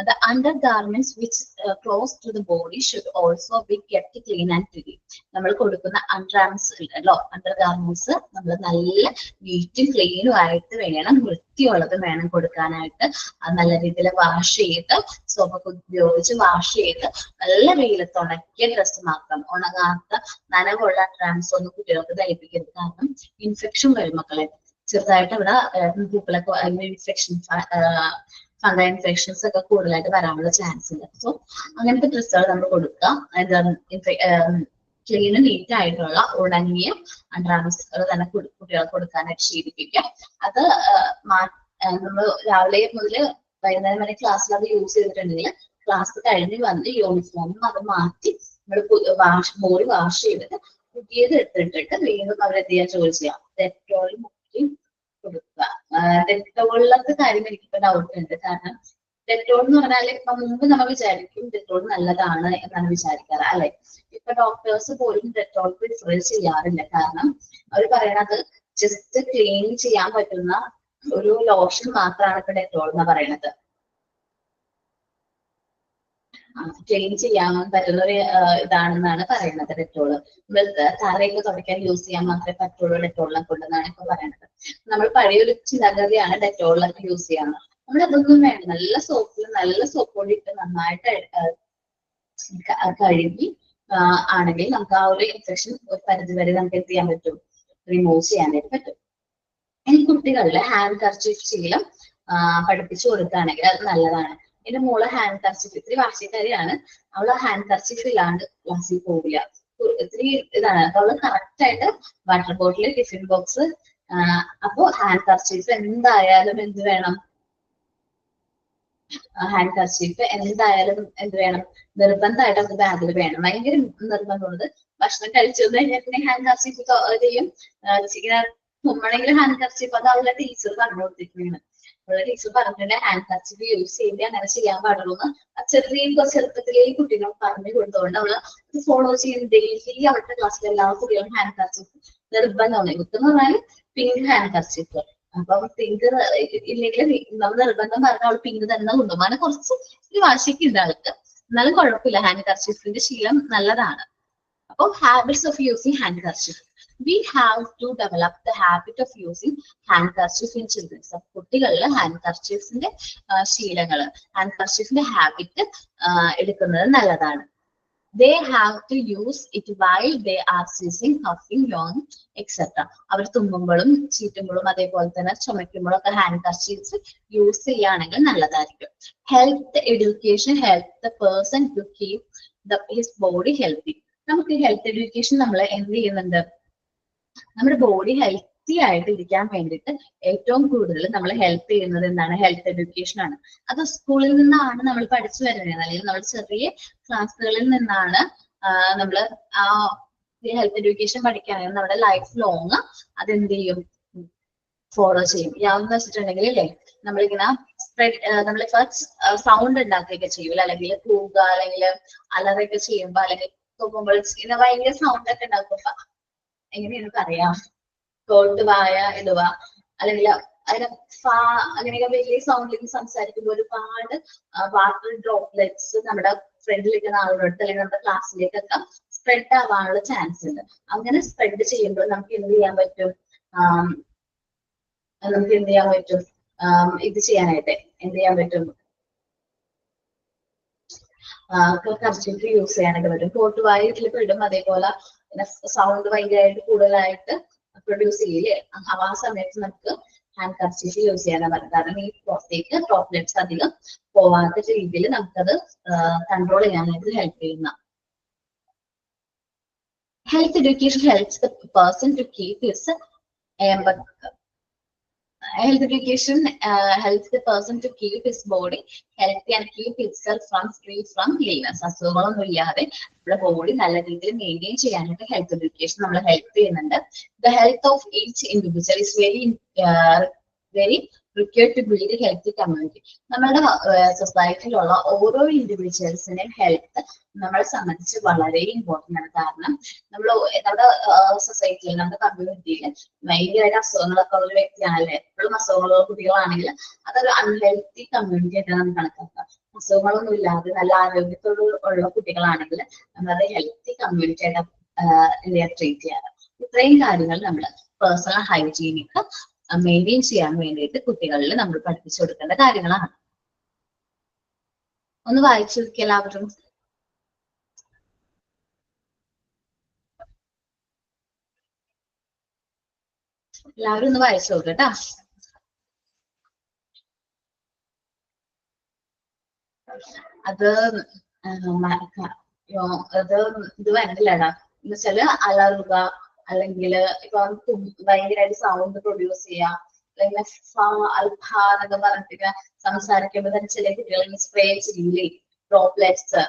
The undergarments which close to the body should also be kept clean and pretty. നമ്മൾ കൊടുക്കുന്ന അണ്ടർഗാർമെന്റ്സ് നമ്മൾ നല്ല നീറ്റും ക്ലീനും ആയിട്ട് വേണം, വൃത്തിയുള്ളത് വേണം കൊടുക്കാനായിട്ട്. അത് നല്ല രീതിയിൽ വാഷ് ചെയ്ത് സോപ്പൊക്കെ ഉപയോഗിച്ച് വാഷ് ചെയ്ത് നല്ല വെയിലത്ത് ഉണക്കിയ ഡ്രസ്സ് മാത്രം. ഉണങ്ങാത്ത നനവുള്ള അണ്ടർഗാർമെന്റ്സ് ഒന്നും കുട്ടികൾക്ക് ധരിപ്പിക്കരുത്. കാരണം ഇൻഫെക്ഷൻ വരും മക്കളെ. ചെറുതായിട്ട് ഇവിടെ പൂക്കളൊക്കെ ഇൻഫെക്ഷൻ, ഫംഗൽ ഇൻഫെക്ഷൻസ് ഒക്കെ കൂടുതലായിട്ട് വരാനുള്ള ചാൻസ് ഉണ്ട്. സോ അങ്ങനത്തെ ഡ്രസ്സുകൾ നമ്മൾ കൊടുക്കുക. ക്ലീനും നീറ്റ് ആയിട്ടുള്ള ഉണങ്ങിയ അണ്ടർഗാർമെന്റ്സുകൾ തന്നെ കുട്ടികൾക്ക് കൊടുക്കാനായിട്ട് ശീലിപ്പിക്കുക. അത് നമ്മൾ രാവിലെ മുതൽ വൈകുന്നേരം വരെ ക്ലാസ്സിൽ അത് യൂസ് ചെയ്തിട്ടുണ്ടെങ്കിൽ ക്ലാസ് കഴിഞ്ഞ് വന്ന് യൂണിഫോമും അത് മാറ്റി നമ്മൾ ബോഡി വാഷ് ചെയ്തിട്ട് പുതിയത് എടുത്തിട്ടിട്ട് വീണ്ടും അവരെന്ത് ചെയ്യാൻ ജോലി ചെയ്യാം. ഡെറ്റോൾ മുക്കി കൊടുക്കുക. ഡെറ്റോളിലത്തെ കാര്യം എനിക്കിപ്പോ ഡൗട്ട് ഉണ്ട്. കാരണം ഡെറ്റോൾ എന്ന് പറഞ്ഞാൽ ഇപ്പൊ മുമ്പ് നമ്മൾ വിചാരിക്കും ഡെറ്റോൾ നല്ലതാണ് എന്നാണ് വിചാരിക്കാറ് അല്ലെ. ഇപ്പൊ ഡോക്ടേഴ്സ് പോലും ഡെറ്റോൾ പ്രിഫർ ചെയ്യാറില്ല. കാരണം അവർ പറയണത് ജസ്റ്റ് ക്ലീൻ ചെയ്യാൻ പറ്റുന്ന ഒരു ലോഷൻ മാത്രമാണ് ഇപ്പൊ ഡെറ്റോൾ എന്ന് പറയുന്നത്. ക്ലീൻ ചെയ്യാൻ പറ്റുന്ന ഒരു ഇതാണെന്നാണ് പറയുന്നത് ഡെറ്റോള്. തറയൊക്കെ തുടയ്ക്കാൻ യൂസ് ചെയ്യാൻ മാത്രമേ പറ്റുള്ളൂ ഡെറ്റോളിനെ കൊണ്ടെന്നാണ് ഇപ്പൊ പറയുന്നത്. നമ്മൾ പഴയൊരു ചിന്താഗതിയാണ് ഡെറ്റോളിലൊക്കെ യൂസ് ചെയ്യാന്ന്. നമ്മളതൊന്നും വേണം. നല്ല സോപ്പ് പൊടി ഇട്ട് നന്നായിട്ട് കഴുകി ആണെങ്കിൽ നമുക്ക് ആ ഒരു ഇൻഫെക്ഷൻ ഒരു പരിധി വരെ നമുക്ക് എന്ത് ചെയ്യാൻ പറ്റും, റിമൂവ് ചെയ്യാനായിട്ട് പറ്റും. ഇനി കുട്ടികളിലെ ഹാൻഡ് കർച്ചീഫ് ശീലം പഠിപ്പിച്ചു കൊടുക്കുകയാണെങ്കിൽ അത് നല്ലതാണ്. എന്റെ മോള് ഹാൻഡ് കർച്ചീഫ് ഇത്തിരി വാശിക്കാരിയാണ്. അവള് ഹാൻഡ് കർച്ചീഫ് ഇല്ലാണ്ട് ക്ലാസ്സിൽ പോവില്ല. ഇത്തിരി ഇതാണ്. അപ്പൊ അവള് കറക്റ്റ് ആയിട്ട് വാട്ടർ ബോട്ടിൽ, ടിഫിൻ ബോക്സ്, അപ്പൊ ഹാൻഡ് കർച്ചീഫ് എന്തായാലും എന്ത് വേണം, ഹാൻഡ് കർച്ചീഫ് എന്തായാലും എന്ത് വേണം, നിർബന്ധമായിട്ട് നമുക്ക് ബാഗിൽ വേണം. ഭയങ്കര നിർബന്ധമുള്ളത്. ഭക്ഷണം കഴിച്ചു കഴിഞ്ഞാൽ പിന്നെ ഹാൻഡ് കർച്ചീഫ് ചെയ്യും. ഇങ്ങനെ തുമ്മണെങ്കിൽ ഹാൻഡ് കർച്ചീഫ് അത് അവളുടെ ടീച്ചർ പറഞ്ഞു കൊടുത്തിരിക്കുന്നതാണ്. അവളുടെ ടീച്ചർ പറഞ്ഞിട്ടുണ്ട് ഹാൻഡ് കർച്ചീഫ് യൂസ് ചെയ്ത് അങ്ങനെ ചെയ്യാൻ പാടുള്ളൂ എന്ന് ചെറുപ്പത്തിലേ കുട്ടികൾ പറഞ്ഞു കൊടുത്തുകൊണ്ട് അവള് ഫോളോ ചെയ്യുന്ന ഡെയിലി അവളുടെ ക്ലാസ്സിലെ എല്ലാ കുട്ടികളും ഹാൻഡ് കർച്ചീഫ് നിർബന്ധമാണ്. ഇതെന്ന് പറഞ്ഞാൽ പിങ്ക് ഹാൻഡ് കർച്ചീഫ്. അപ്പം പിങ്ക് ഇല്ലെങ്കിൽ നമ്മൾ നിർബന്ധം പറഞ്ഞാൽ അവൾ പിങ്ക് തന്നെ കൊണ്ടുപോകും. അങ്ങനെ കുറച്ച് ഒരു വാശിക്ക് ഉണ്ട് ആൾക്ക്. എന്നാലും കുഴപ്പമില്ല. ഹാൻഡ് കർച്ചീഫിന്റെ ശീലം നല്ലതാണ്. അപ്പോൾ habits of using hand kerchief. We have to develop the habit of using handkerchief in children. കുട്ടികളിൽ ഹാൻഡ് കർച്ചീഫിന്റെ ശീലങ്ങള്, ഹാൻഡ് കർച്ചീഫിന്റെ ഹാബിറ്റ് എടുക്കുന്നത് നല്ലതാണ്. They have to use it while they are sneezing, coughing, yawning, etc. അവർ തുമ്മുമ്പോഴും ചീറ്റുമ്പോഴും അതേപോലെ തന്നെ ചുമയ്ക്കുമ്പോഴും ഒക്കെ hand kerchief use ചെയ്യുകയാണെങ്കിൽ നല്ലതായിരിക്കും. Health education help the person to keep his body healthy. നമുക്ക് health education നമ്മൾ എന്ത് ചെയ്യുന്നുണ്ട്, നമ്മുടെ ബോഡി ഹെൽത്തി ആയിട്ട് ഇരിക്കാൻ വേണ്ടിയിട്ട് ഏറ്റവും കൂടുതൽ നമ്മൾ ഹെൽപ്പ് ചെയ്യുന്നത് എന്താണ്, ഹെൽത്ത് എഡ്യൂക്കേഷൻ ആണ്. അത് സ്കൂളിൽ നിന്നാണ് നമ്മൾ പഠിച്ചു വരുന്നത്. അല്ലെങ്കിൽ നമ്മൾ ചെറിയ ക്ലാസ്സുകളിൽ നിന്നാണ് നമ്മൾ ആ ഹെൽത്ത് എഡ്യൂക്കേഷൻ പഠിക്കുകയാണെങ്കിൽ നമ്മുടെ ലൈഫ് ലോങ് അതെന്ത് ചെയ്യും, ഫോളോ ചെയ്യും. യാതെന്ന് വെച്ചിട്ടുണ്ടെങ്കിൽ അല്ലേ നമ്മളിങ്ങനെ നമ്മൾ സൗണ്ട് ഉണ്ടാക്കുകയൊക്കെ ചെയ്യൂല, അല്ലെങ്കിൽ കൂക അല്ലെങ്കിൽ അലറൊക്കെ ചെയ്യുമ്പോ, അല്ലെങ്കിൽ തുമ്മുമ്പോൾ ഇങ്ങനെ ഭയങ്കര സൗണ്ട് ഒക്കെ ഉണ്ടാക്കുമ്പോ എങ്ങനെയാണ് പറയാ, കോട്ട് വായ ഇടുക, അല്ലെങ്കിൽ അതിനെ അങ്ങനെയൊക്കെ വലിയ സൗണ്ടിൽ സംസാരിക്കുമ്പോൾ ഒരുപാട് വാട്ടർ ഡ്രോപ്ലെറ്റ്സ് നമ്മുടെ ഫ്രണ്ടിലിരിക്കുന്ന ആളുടെ അടുത്ത് അല്ലെങ്കിൽ നമ്മുടെ ക്ലാസ്സിലേക്കൊക്കെ സ്പ്രെഡ് ആവാനുള്ള ചാൻസ് ഉണ്ട്. അങ്ങനെ സ്പ്രെഡ് ചെയ്യുമ്പോൾ നമുക്ക് എന്ത് ചെയ്യാൻ പറ്റും, ഇത് ചെയ്യാനായിട്ട് എന്ത് ചെയ്യാൻ പറ്റും, കർച്ചീഫ് യൂസ് ചെയ്യാനൊക്കെ പറ്റും. കോട്ട് വായ ഇതിൽ പെടും. അതേപോലെ സൗണ്ട് ഭയങ്കരമായിട്ട് കൂടുതലായിട്ട് പ്രൊഡ്യൂസ് ചെയ്യില്ലേ, ആ സമയത്ത് നമുക്ക് ഹാൻഡ് കർച്ചീഫ് യൂസ് ചെയ്യാനാണ് പറയുന്നത്. കാരണം ഈ പുറത്തേക്ക് ഡ്രോപ്ലെറ്റ്സ് അധികം പോവാത്ത രീതിയിൽ നമുക്കത് കൺട്രോൾ ചെയ്യാനായിട്ട് ഹെൽപ്പ് ചെയ്യുന്ന. Health education helps the person to keep his health education helps the person to keep his body healthy and keep itself free from illness. അസുഖങ്ങളൊന്നും ഇല്ലാതെ നമ്മുടെ ബോഡി നല്ല രീതിയിൽ മെയിൻറ്റെയിൻ ചെയ്യാനായിട്ട് ഹെൽത്ത് എഡ്യൂക്കേഷൻ നമ്മളെ ഹെൽപ്പ് ചെയ്യുന്നുണ്ട്. The health of each individual is very required to build a healthy community. നമ്മുടെ സൊസൈറ്റിയിലുള്ള ഓരോ ഇൻഡിവിജ്വൽസിനെയും ഹെൽത്ത് നമ്മളെ സംബന്ധിച്ച് വളരെ ഇമ്പോർട്ടൻ്റ് ആണ്. കാരണം നമ്മുടെ സൊസൈറ്റിയിൽ നമ്മുടെ കമ്മ്യൂണിറ്റിയിൽ ഭയങ്കരമായിട്ട് അസുഖങ്ങളൊക്കെ ഉള്ള വ്യക്തിയാണല്ലേ. എപ്പോഴും അസുഖങ്ങളുള്ള കുട്ടികളാണെങ്കിൽ അതൊരു അൺഹെൽത്തി കമ്മ്യൂണിറ്റി ആയിട്ടാണ് നമുക്ക് കണക്കാക്കുക. അസുഖങ്ങളൊന്നും ഇല്ലാതെ നല്ല ആരോഗ്യത്തോടുള്ള കുട്ടികളാണെങ്കിൽ നമ്മളത് ഹെൽത്തി കമ്മ്യൂണിറ്റി ആയിട്ട് ട്രീറ്റ് ചെയ്യാറ്. ഇത്രയും കാര്യങ്ങൾ നമ്മൾ പേഴ്സണൽ ഹൈജീനിക്ക് മെയിൻറ്റെയിൻ ചെയ്യാൻ വേണ്ടിയിട്ട് കുട്ടികളിൽ നമ്മൾ പഠിപ്പിച്ചു കൊടുക്കേണ്ട കാര്യങ്ങളാണ്. ഒന്ന് വായിച്ചു നോക്കി എല്ലാവരും. എല്ലാവരും ഒന്ന് വായിച്ചു നോക്കട്ടാ. അത് ഇത് വരണ്ടില്ലടാ. എന്ന് വെച്ചാല് അലറുക, അല്ലെങ്കിൽ ഇപ്പൊ ഭയങ്കരമായിട്ട് സൗണ്ട് പ്രൊഡ്യൂസ് ചെയ്യാം, അല്ലെങ്കിൽ എന്നൊക്കെ പറഞ്ഞിട്ട് സംസാരിക്കുമ്പോൾ തന്നെ ചില കുട്ടികൾ സ്പ്രേ ചെയ്യില്ലേ ഡ്രോപ്ലെറ്റ്സ്,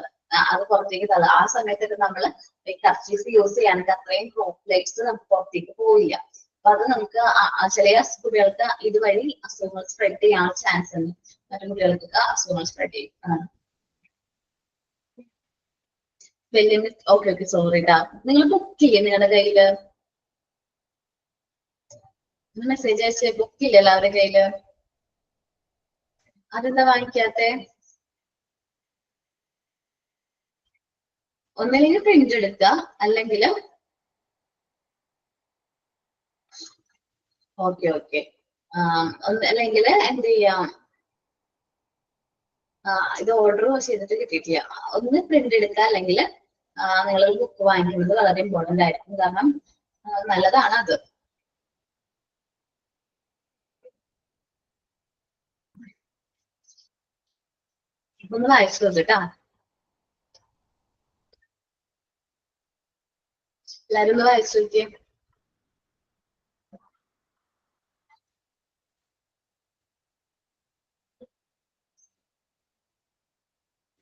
അത് പുറത്തേക്ക് തള്ളുക. ആ സമയത്തൊക്കെ നമ്മൾ കർച്ചീഫ് യൂസ് ചെയ്യുകയാണെങ്കിൽ അത്രയും ഡ്രോപ്ലെറ്റ്സ് നമുക്ക് പുറത്തേക്ക് പോവില്ല. അപ്പൊ അത് നമുക്ക് ചില കുട്ടികൾക്ക് ഇതുവഴി അസുഖങ്ങൾ സ്പ്രെഡ് ചെയ്യാനുള്ള ചാൻസ് ഉണ്ട്. മറ്റു കുട്ടികൾക്ക് അസുഖങ്ങൾ സ്പ്രെഡ് ചെയ്യും. വലിയ ഓക്കെ ഓക്കെ സോറി ട്ടാ. നിങ്ങൾ ബുക്ക് ചെയ്യും നിങ്ങളുടെ കയ്യില് മെസ്സേജ് അയച്ച് ബുക്ക് ഇല്ലല്ലോ അവരുടെ കയ്യില്. അതെന്താ വാങ്ങിക്കാത്തെ? ഒന്നല്ലെങ്കിൽ പ്രിന്റ് എടുക്കുക, അല്ലെങ്കിൽ ഓക്കെ ഓക്കെ അല്ലെങ്കിൽ എന്ത് ചെയ്യാം, ഇത് ഓർഡർ ചെയ്തിട്ട് കിട്ടിയിട്ടില്ല. ഒന്ന് പ്രിന്റ് എടുക്കുക, അല്ലെങ്കിൽ നിങ്ങൾ ബുക്ക് വാങ്ങിക്കുന്നത് വളരെ ഇമ്പോർട്ടന്റ് ആയിരിക്കും. കാരണം നല്ലതാണ് അത്. ഒന്ന് വായിച്ചു നോക്കിട്ടാ. എല്ലാരും ഒന്ന് വായിച്ചു നോക്കിയേ.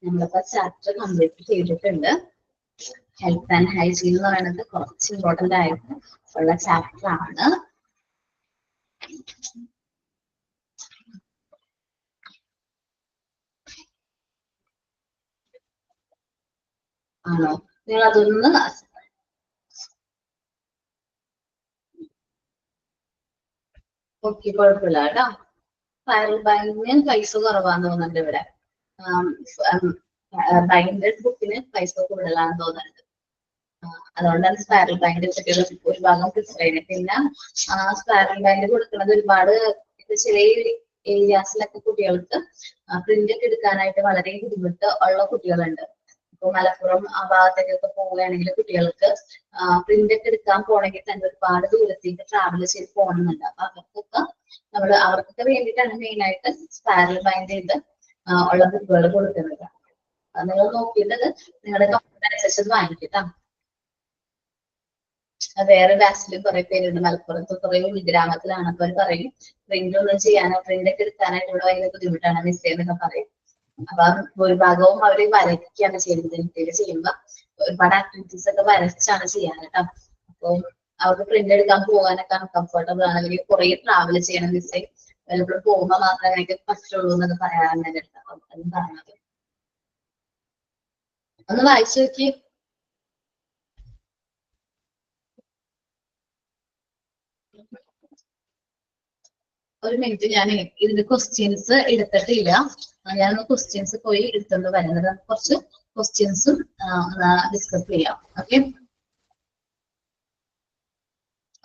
നമ്മളിപ്പോ ചാപ്റ്റർ കംപ്ലീറ്റ് ചെയ്തിട്ടുണ്ട്. ഹെൽത്ത് ആൻഡ് ഹൈജീൻ എന്ന് പറയുന്നത് കുറച്ച് ഇമ്പോർട്ടന്റ് ആയിട്ട് ഉള്ള ചാപ്റ്റർ ആണ്. ആണോ? നിങ്ങൾ അതൊന്ന് ഓക്കെ, കുഴപ്പമില്ല കേട്ടോ. ഫയൽ ബാങ്കിന് പൈസ കുറവാന്ന് തോന്നുന്നുണ്ട് ഇവിടെ. ബൈൻഡഡ് ബുക്കിന് പൈസ കൂടുതലാണെന്ന് തോന്നുന്നുണ്ട്. അതുകൊണ്ടാണ് സ്പാരൽ ബാൻഡ് കുട്ടികൾ ഒരു ഭാഗം പ്രിഫർ ചെയ്യുന്നത്. പിന്നെ സ്പാരൽ ബാൻഡ് കൊടുക്കുന്നത് ഒരുപാട് ചില ഏരിയാസിലൊക്കെ കുട്ടികൾക്ക് പ്രിന്റ് ഒക്കെ എടുക്കാനായിട്ട് വളരെ ബുദ്ധിമുട്ട് ഉള്ള കുട്ടികളുണ്ട്. ഇപ്പൊ മലപ്പുറം ആ ഭാഗത്തേക്കൊക്കെ പോവുകയാണെങ്കിൽ കുട്ടികൾക്ക് പ്രിന്റ് ഒക്കെ എടുക്കാൻ പോകണമെങ്കിൽ തന്നെ ഒരുപാട് ദൂരത്തേക്ക് ട്രാവൽ ചെയ്ത് പോകണമെന്നുണ്ട്. അപ്പൊ അവർക്കൊക്കെ വേണ്ടിയിട്ടാണ് മെയിൻ ആയിട്ട് സ്പാരൽ ബാൻഡ് ചെയ്ത് ഉള്ള ബുക്കുകൾ കൊടുക്കുന്നത്. നിങ്ങൾ നോക്കിയിട്ട് നിങ്ങളുടെ കംഫർട്ട് അനുസരിച്ച് വാങ്ങിക്കട്ടോ. വേറെ ബാച്ചിലും കുറെ പേരുണ്ട് മലപ്പുറത്ത്, കുറെ ഉൾഗ്രാമത്തിലാണ്. അപ്പൊ അവർ പറയും പ്രിന്റ് ഒന്നും ചെയ്യാനോ പ്രിന്റ് ഒക്കെ എടുക്കാനായിട്ട് ഇവിടെ ഭയങ്കര ബുദ്ധിമുട്ടാണ്, മിസ് ചെയ്യുന്നൊക്കെ പറയും. അപ്പൊ ഭൂരിഭാഗവും അവര് വരയ്ക്കാണ് ചെയ്യുന്നത്. ഇന്ത്യയിൽ ചെയ്യുമ്പോ ഒരുപാട് ആക്ടിവിറ്റീസ് ഒക്കെ വരച്ചാണ് ചെയ്യാൻ കേട്ടോ. അപ്പൊ അവർക്ക് പ്രിന്റ് എടുക്കാൻ പോകാനൊക്കെ കംഫർട്ടബിൾ ആണ്. അല്ലെങ്കിൽ കുറെ ട്രാവൽ ചെയ്യണം, മിസ് ചെയ്യും. വല്ലപ്പോഴും പോകുമ്പോ മാത്രമേ എനിക്ക് പറ്റുള്ളൂ എന്നൊക്കെ പറയാറുണ്ട് എന്റെ അടുത്ത്. അതും പറഞ്ഞത് ഒന്ന് വായിച്ചു നോക്കി. ഒരു മിനിറ്റ്, ഞാൻ ഇതിന്റെ ക്വസ്റ്റ്യൻസ് എടുത്തിട്ടില്ല. ഞാനൊന്ന് ക്വസ്റ്റ്യൻസ് പോയി എടുത്തോണ്ട് വരുന്നത്. കുറച്ച് ക്വസ്റ്റ്യൻസും ഡിസ്കസ് ചെയ്യാം. ഓക്കെ,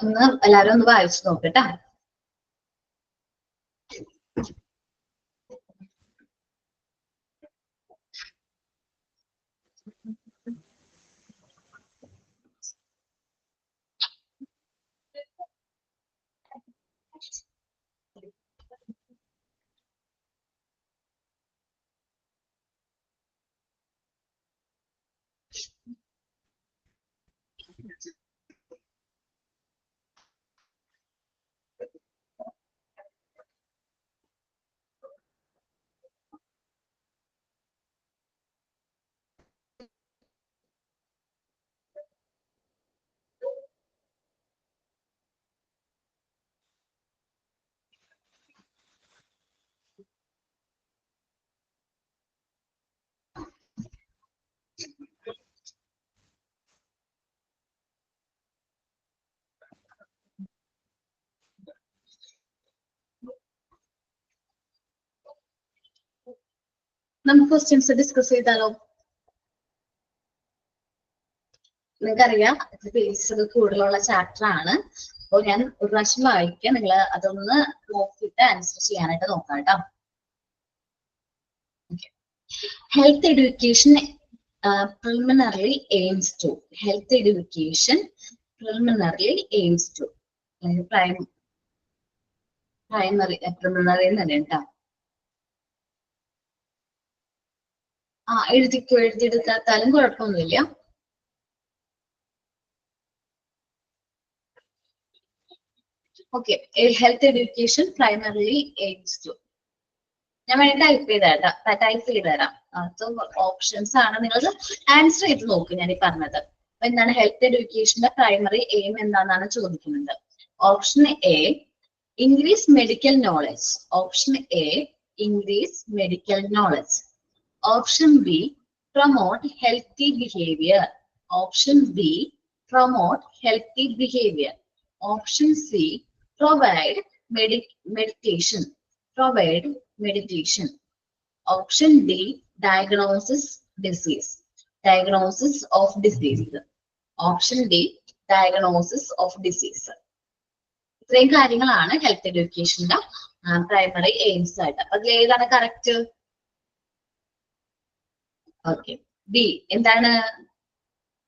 ഒന്ന് എല്ലാരും ഒന്ന് വായിച്ചു നോക്കട്ടെ. നമുക്ക് ക്വസ്റ്റ്യൻസ് ഡിസ്കസ് ചെയ്താലോ? നിങ്ങൾക്കറിയാം ബേസ് കൂടുതലുള്ള ചാപ്റ്റർ ആണ്. അപ്പോൾ ഞാൻ ഒരു പ്രാവശ്യം വായിക്കാം, നിങ്ങൾ അതൊന്ന് നോക്കിയിട്ട് ആൻസർ ചെയ്യാനായിട്ട് നോക്കാം കേട്ടോ. Health education preliminarily aims to. Health education preliminarily aims to. Primary preliminary തന്നെ കേട്ടോ. എഴുതിയെടുത്താലും കുഴപ്പമൊന്നുമില്ല. Okay, health education primarily aims to. ഞാൻ വേണ്ടി ടൈപ്പ് ചെയ്ത് തരാം. ഓപ്ഷൻസ് ആണ്, നിങ്ങൾ ആൻസർ ചെയ്ത് നോക്കും. ഞാൻ ഈ പറഞ്ഞത് എന്താണ് ഹെൽത്ത് എഡ്യൂക്കേഷന്റെ പ്രൈമറി എയിം എന്താണെന്നാണ് ചോദിക്കുന്നത്. Option A, increase medical knowledge. Option A, increase medical knowledge. Option B, promote healthy behavior. Option B, promote healthy behavior. Option C, provide meditation. Provide meditation. Option D, diagnosis disease. Diagnosis of disease. Option D, diagnosis of disease. ഇത്രയും കാര്യങ്ങളാണ് health എഡ്യൂക്കേഷന്റെ primary AIIMS ആയിട്ട്. അതിൽ ഏതാണ് correct? Okay, B എന്താണ്?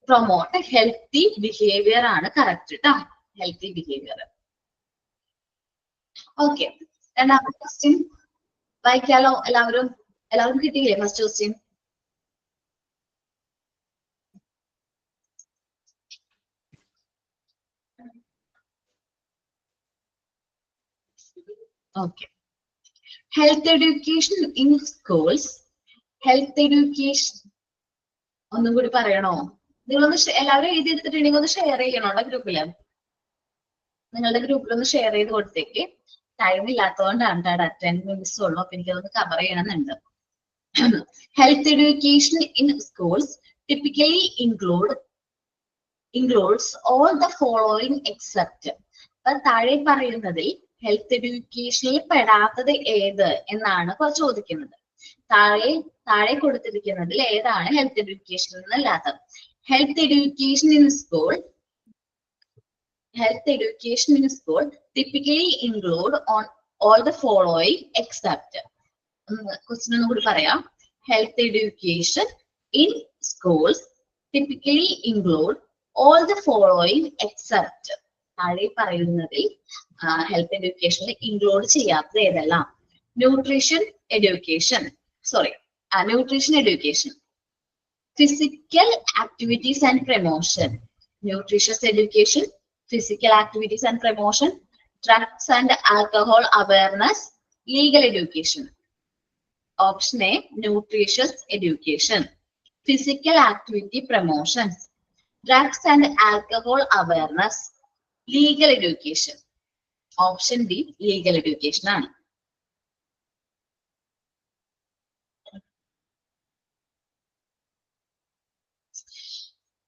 Promote healthy behaviour ആണ് correct കേട്ടോ. Healthy behaviour. Okay, രണ്ടാമത്തെ question വായിക്കാലോ? എല്ലാവരും കിട്ടിയില്ലേ first question? Okay, health education in schools. Health education ഒന്നും കൂടി പറയണോ? നിങ്ങളൊന്ന് എല്ലാവരും എഴുതി എടുത്തിട്ടുണ്ടെങ്കിൽ ഒന്ന് ഷെയർ ചെയ്യണോടെ ഗ്രൂപ്പില്. നിങ്ങളുടെ ഗ്രൂപ്പിൽ ഒന്ന് ഷെയർ ചെയ്ത് കൊടുത്തേക്ക്. ടൈം ഇല്ലാത്തതുകൊണ്ടാണ് കേട്ടോ, 10 minutes ഉള്ളൂ. അപ്പൊ എനിക്കതൊന്ന് കവർ ചെയ്യണമെന്നുണ്ട്. Health education in schools typically includes all the following except. അപ്പൊ താഴെ പറയുന്നതിൽ ഹെൽത്ത് എഡ്യൂക്കേഷനിൽ പെടാത്തത് ഏത് എന്നാണ് ചോദിക്കുന്നത്. താഴെ കൊടുത്തിരിക്കുന്നതിൽ ഏതാണ് ഹെൽത്ത് എഡ്യൂക്കേഷനിൽ നിന്നല്ലാത്തത്? Health education in school typically include on all the following except. Question ഒന്നും കൂടി പറയാം. Health education in schools typically include all the following except. താഴെ പറയുന്നതിൽ ഹെൽത്ത് എഡ്യൂക്കേഷനിൽ ഇൻക്ലൂഡ് ചെയ്യാത്തത് ഏതെല്ലാം? Nutrition education, physical activities and promotion, nutritious education, physical activities and promotion, drugs and alcohol awareness, legal education. Option A, nutritious education, physical activity promotions, drugs and alcohol awareness, legal education. Option D, legal education ആണ്.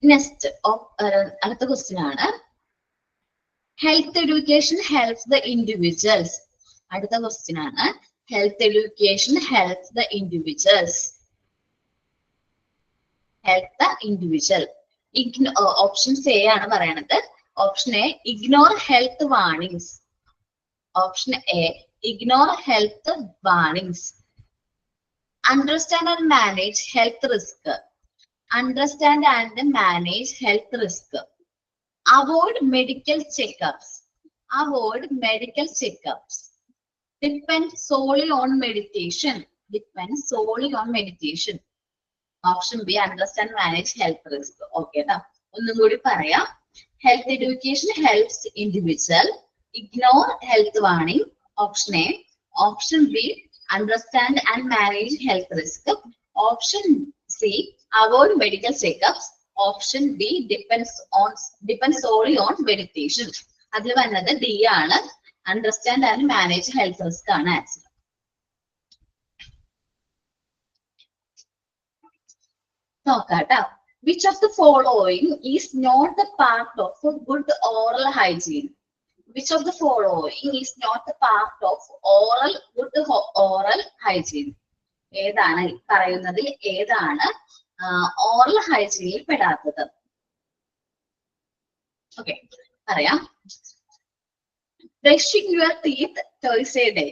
Next അടുത്ത question ആണ്. Health education helps the individuals. അടുത്ത question ആണ്. Health education helps the individuals. Help the individual. Options A ആണ് പറയണത്. Option A, ignore health warnings. Option A, ignore health warnings. Understand and manage health risk. Understand and manage health risk. Avoid medical checkups. Avoid medical checkups. Depend solely on meditation. Depend solely on meditation. Option B, understand, manage health risk. Okay, now ഒന്നും കൂടി പറയാം. Health education helps individual. Ignore health warning. Option A. Option B, understand and manage health risk. Option C, avoid medical checkups. Option D, depends solely on meditation. അതിൽ വന്നത് D ആണ്. Understand and manage health risk ആണ് answer. നോക്കാട്ടോ. Which of the following is not the part of a good oral hygiene? Which of the following is not the part of good oral hygiene? ഏതാണ് പറയുന്നതിൽ ഏതാണ് oral ഹൈജീനിൽ പെടാത്തത്? Okay, പറയാം. Brushing your teeth twice A day.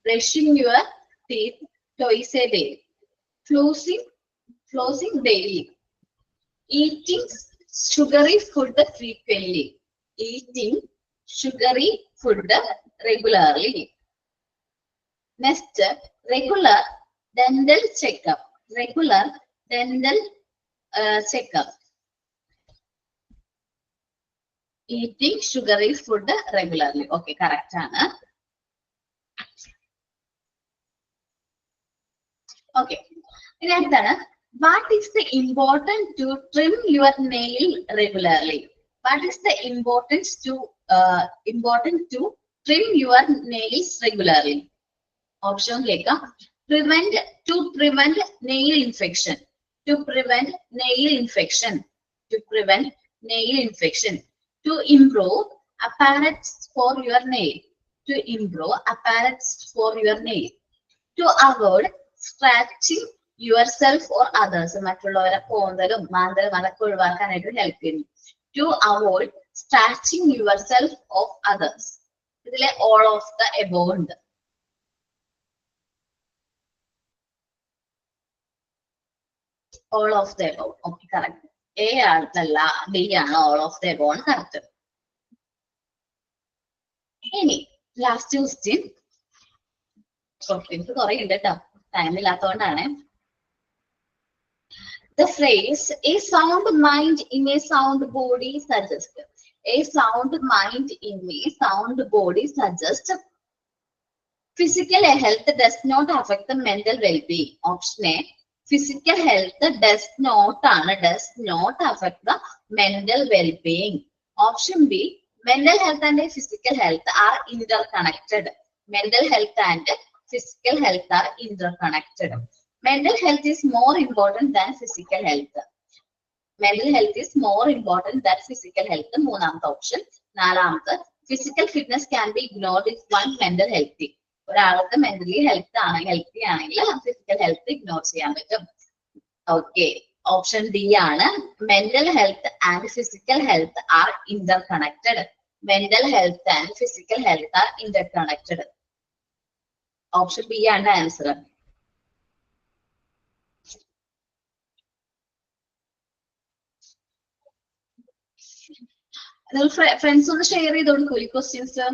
Brushing your teeth twice a day. Flossing daily. Eating sugary food frequently. Eating sugary food regularly. Next, regular dental checkup. Regular dental checkup. Eating sugary food regularly. Okay, correct ആണ്. Okay. ഇനി അടുത്താണ് What is the important to trim your nail regularly? What is the importance to important to trim your nails regularly? Option like prevent nail infection, to prevent nail infection, to prevent nail infection, to improve appearance for your nail, to improve appearance for your nail, to avoid scratching yourself or others. മറ്റുള്ളവരെ പോന്തലും മാന്തലും അതൊക്കെ ഒഴിവാക്കാനായിട്ട് help ചെയ്യുന്നു. To avoid scratching yourself of others. ഇതിലെ all of the above ഉണ്ട്. All of the above. Okay, correct. A ആണല്ല, B ആണ് all of the above ആണ് correct. ഇനി ലാസ്റ്റ് ക്വസ്റ്റ്യൻ. ക്വസ്റ്റ്യൻസ് കുറെ ഉണ്ട് കേട്ടോ, ടൈം ഇല്ലാത്തതുകൊണ്ടാണ്. The phrase "a sound mind in a sound body" suggests. A sound mind in a sound body suggests physical health does not affect the mental well-being. Option A, physical health does not affect the mental well-being. Option B, mental health and physical health are interconnected. Mental health and physical health are interconnected. Mental health is more important than physical health. Mental health is more important than physical health. മൂന്നാമത്തെ option. നാലാമത്തെ, physical fitness can be ignored if one mental healthy. ഒരാൾക്ക് mentally healthy ആണെങ്കിൽ physical health ignore ചെയ്യാൻ പറ്റും. Okay, option D ആണ്. Mental health and physical health are interconnected. Mental health and physical health are interconnected. Option B ആണ് answer. നിങ്ങൾ friends ഒന്ന് share ചെയ്ത് കൊടുക്കൂ ഈ ക്വസ്റ്റ്യൻസ്.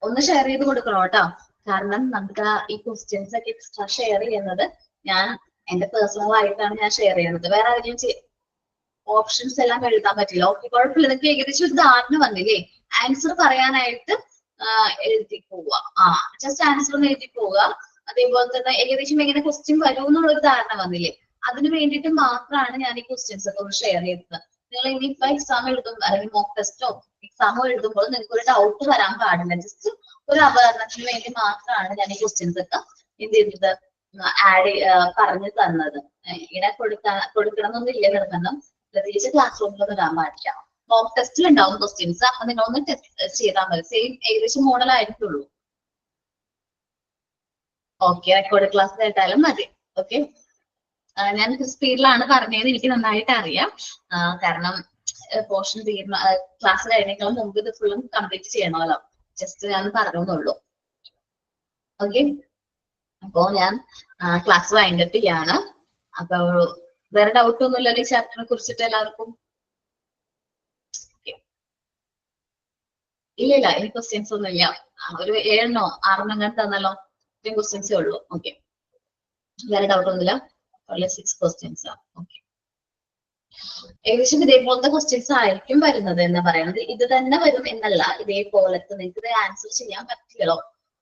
ഒന്ന് ഷെയർ ചെയ്ത് കൊടുക്കണം കേട്ടോ, കാരണം നമുക്ക് ഈ ക്വസ്റ്റ്യൻസ് ഒക്കെ എക്സ്ട്രാ ഷെയർ ചെയ്യുന്നത് ഞാൻ എന്റെ പേഴ്സണൽ ആയിട്ടാണ് ഞാൻ ഷെയർ ചെയ്യുന്നത്. വേറെ ആരെങ്കിലും ഓപ്ഷൻസ് എല്ലാം എഴുതാൻ പറ്റില്ല. ഓക്കെ, കുഴപ്പമില്ല. നിങ്ങൾക്ക് ഏകദേശം ഒരു ധാരണ വന്നില്ലേ? ആൻസർ പറയാനായിട്ട് എഴുതി പോവുക. ജസ്റ്റ് ആൻസർ ഒന്ന് എഴുതി പോവുക. അതേപോലെ തന്നെ ഏകദേശം എങ്ങനെ ക്വസ്റ്റ്യൻ വരും എന്നുള്ളൊരു ധാരണ വന്നില്ലേ? അതിന് വേണ്ടിയിട്ട് മാത്രമാണ് ഞാൻ ഈ ക്വസ്റ്റ്യൻസ് ഒക്കെ ഒന്ന് ഷെയർ ചെയ്തത്. നിങ്ങൾ ഇനിയിപ്പോ എക്സാം എഴുതുമ്പോൾ അല്ലെങ്കിൽ മോക്ക് ടെസ്റ്റോ എക്സാമോ എഴുതുമ്പോൾ നിങ്ങൾക്ക് ഒരു ഡൗട്ട് വരാൻ പാടില്ല. ജസ്റ്റ് ഒരു അവതരണത്തിന് വേണ്ടി മാത്രമാണ് ഞാൻ ഈ ക്വസ്റ്റ്യൻസ് ഒക്കെ എന്ത് ചെയ്തത്, പറഞ്ഞു തന്നത്. ഇങ്ങനെ കൊടുക്കണം എന്നൊന്നും ഇല്ല നിർബന്ധം. പ്രത്യേകിച്ച് ക്ലാസ് റൂമിലൊന്നും ഇടാൻ പാടില്ല. മോക്ക് ടെസ്റ്റിൽ ഉണ്ടാവും ക്വസ്റ്റ്യൻസ്, അപ്പൊ നിങ്ങളൊന്ന് ടെസ്റ്റ് ചെയ്താൽ മതി. സെയിം ഏകദേശം മോഡൽ ആയിരിക്കുള്ളൂ. ഓക്കെ, റെക്കോർഡ് ക്ലാസ് കേട്ടാലും മതി. ഓക്കെ, ഞാൻ സ്പീഡിലാണ് പറഞ്ഞതെന്ന് എനിക്ക് നന്നായിട്ട് അറിയാം. കാരണം പോർഷൻ ക്ലാസ് കഴിഞ്ഞേക്കാളും മുമ്പ് ഇത് ഫുള്ളും കംപ്ലീറ്റ് ചെയ്യണമല്ലോ. ജസ്റ്റ് ഞാൻ പറഞ്ഞുള്ളൂ. ഓക്കെ, അപ്പോ ഞാൻ ക്ലാസ് വൈൻഡപ്പ് ചെയ്യാണ്. അപ്പൊ വേറെ ഡൗട്ട് ഒന്നുമില്ലല്ലോ ഈ ചാപ്റ്ററിനെ കുറിച്ചിട്ട് എല്ലാവർക്കും? ഇല്ല, ഇനി ക്വസ്റ്റ്യൻസ് ഒന്നും ഇല്ല. ഒരു 7 6 അങ്ങനെ തന്നല്ലോ, ഇത്രയും ക്വസ്റ്റ്യൻസേ ഉള്ളൂ. ഓക്കെ, വേറെ ഡൗട്ട് ഒന്നുമില്ല. 6 ക്വസ്റ്റ്യൻസ്. ഓക്കെ, ഏകദേശം ഇതേപോലത്തെ ക്വസ്റ്റ്യൻസ് ആയിരിക്കും വരുന്നത് എന്ന് പറയുന്നത്. ഇത് തന്നെ വരും എന്നല്ല, ഇതേപോലത്തെ നിങ്ങൾക്ക് ആൻസർ ചെയ്യാൻ പറ്റില്ലല്ലോ.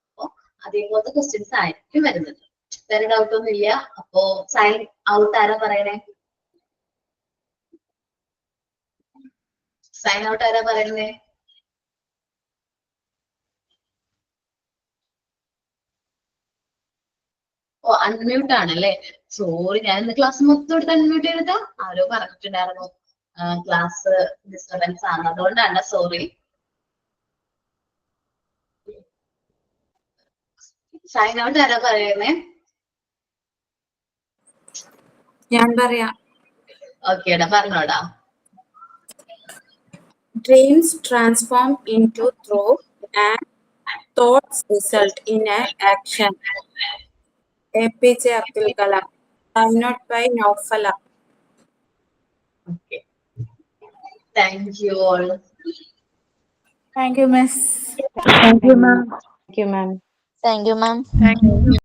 അപ്പൊ അതേപോലത്തെ ക്വസ്റ്റ്യൻസ് ആയിരിക്കും വരുന്നത്. വേറെ ഡൗട്ട് ഒന്നും ഇല്ല. അപ്പോ സൈൻ ഔട്ട് ആരാ പറയണേ? സൈൻ ഔട്ട് ആരാ പറയുന്നേ? ഓ, അൺമ്യൂട്ട് ആണല്ലേ. സോറി, ഞാൻ ഇന്ന് ക്ലാസ് മൊത്തം എടുത്ത് അൺമ്യൂട്ട് ചെയ്തിട്ടാ. ആരോ പറഞ്ഞിട്ടുണ്ടായിരുന്നു ക്ലാസ് ഡിസ്റ്റർബൻസ് ആണ്, അതുകൊണ്ടാണ്. സോറി. സൈൻ ഔട്ട് ആരാ പറയുന്നേ? ഞാൻ പറയാം. ഓക്കേടാ, പറഞ്ഞോടാ. Dreams transform into thought and thoughts result in an action. APJ Abdul Kalam. Signed out by Naufala. Okay. Thank you all. Thank you, miss. Thank you, ma'am. Thank you, ma'am. Thank you, ma'am. Thank you.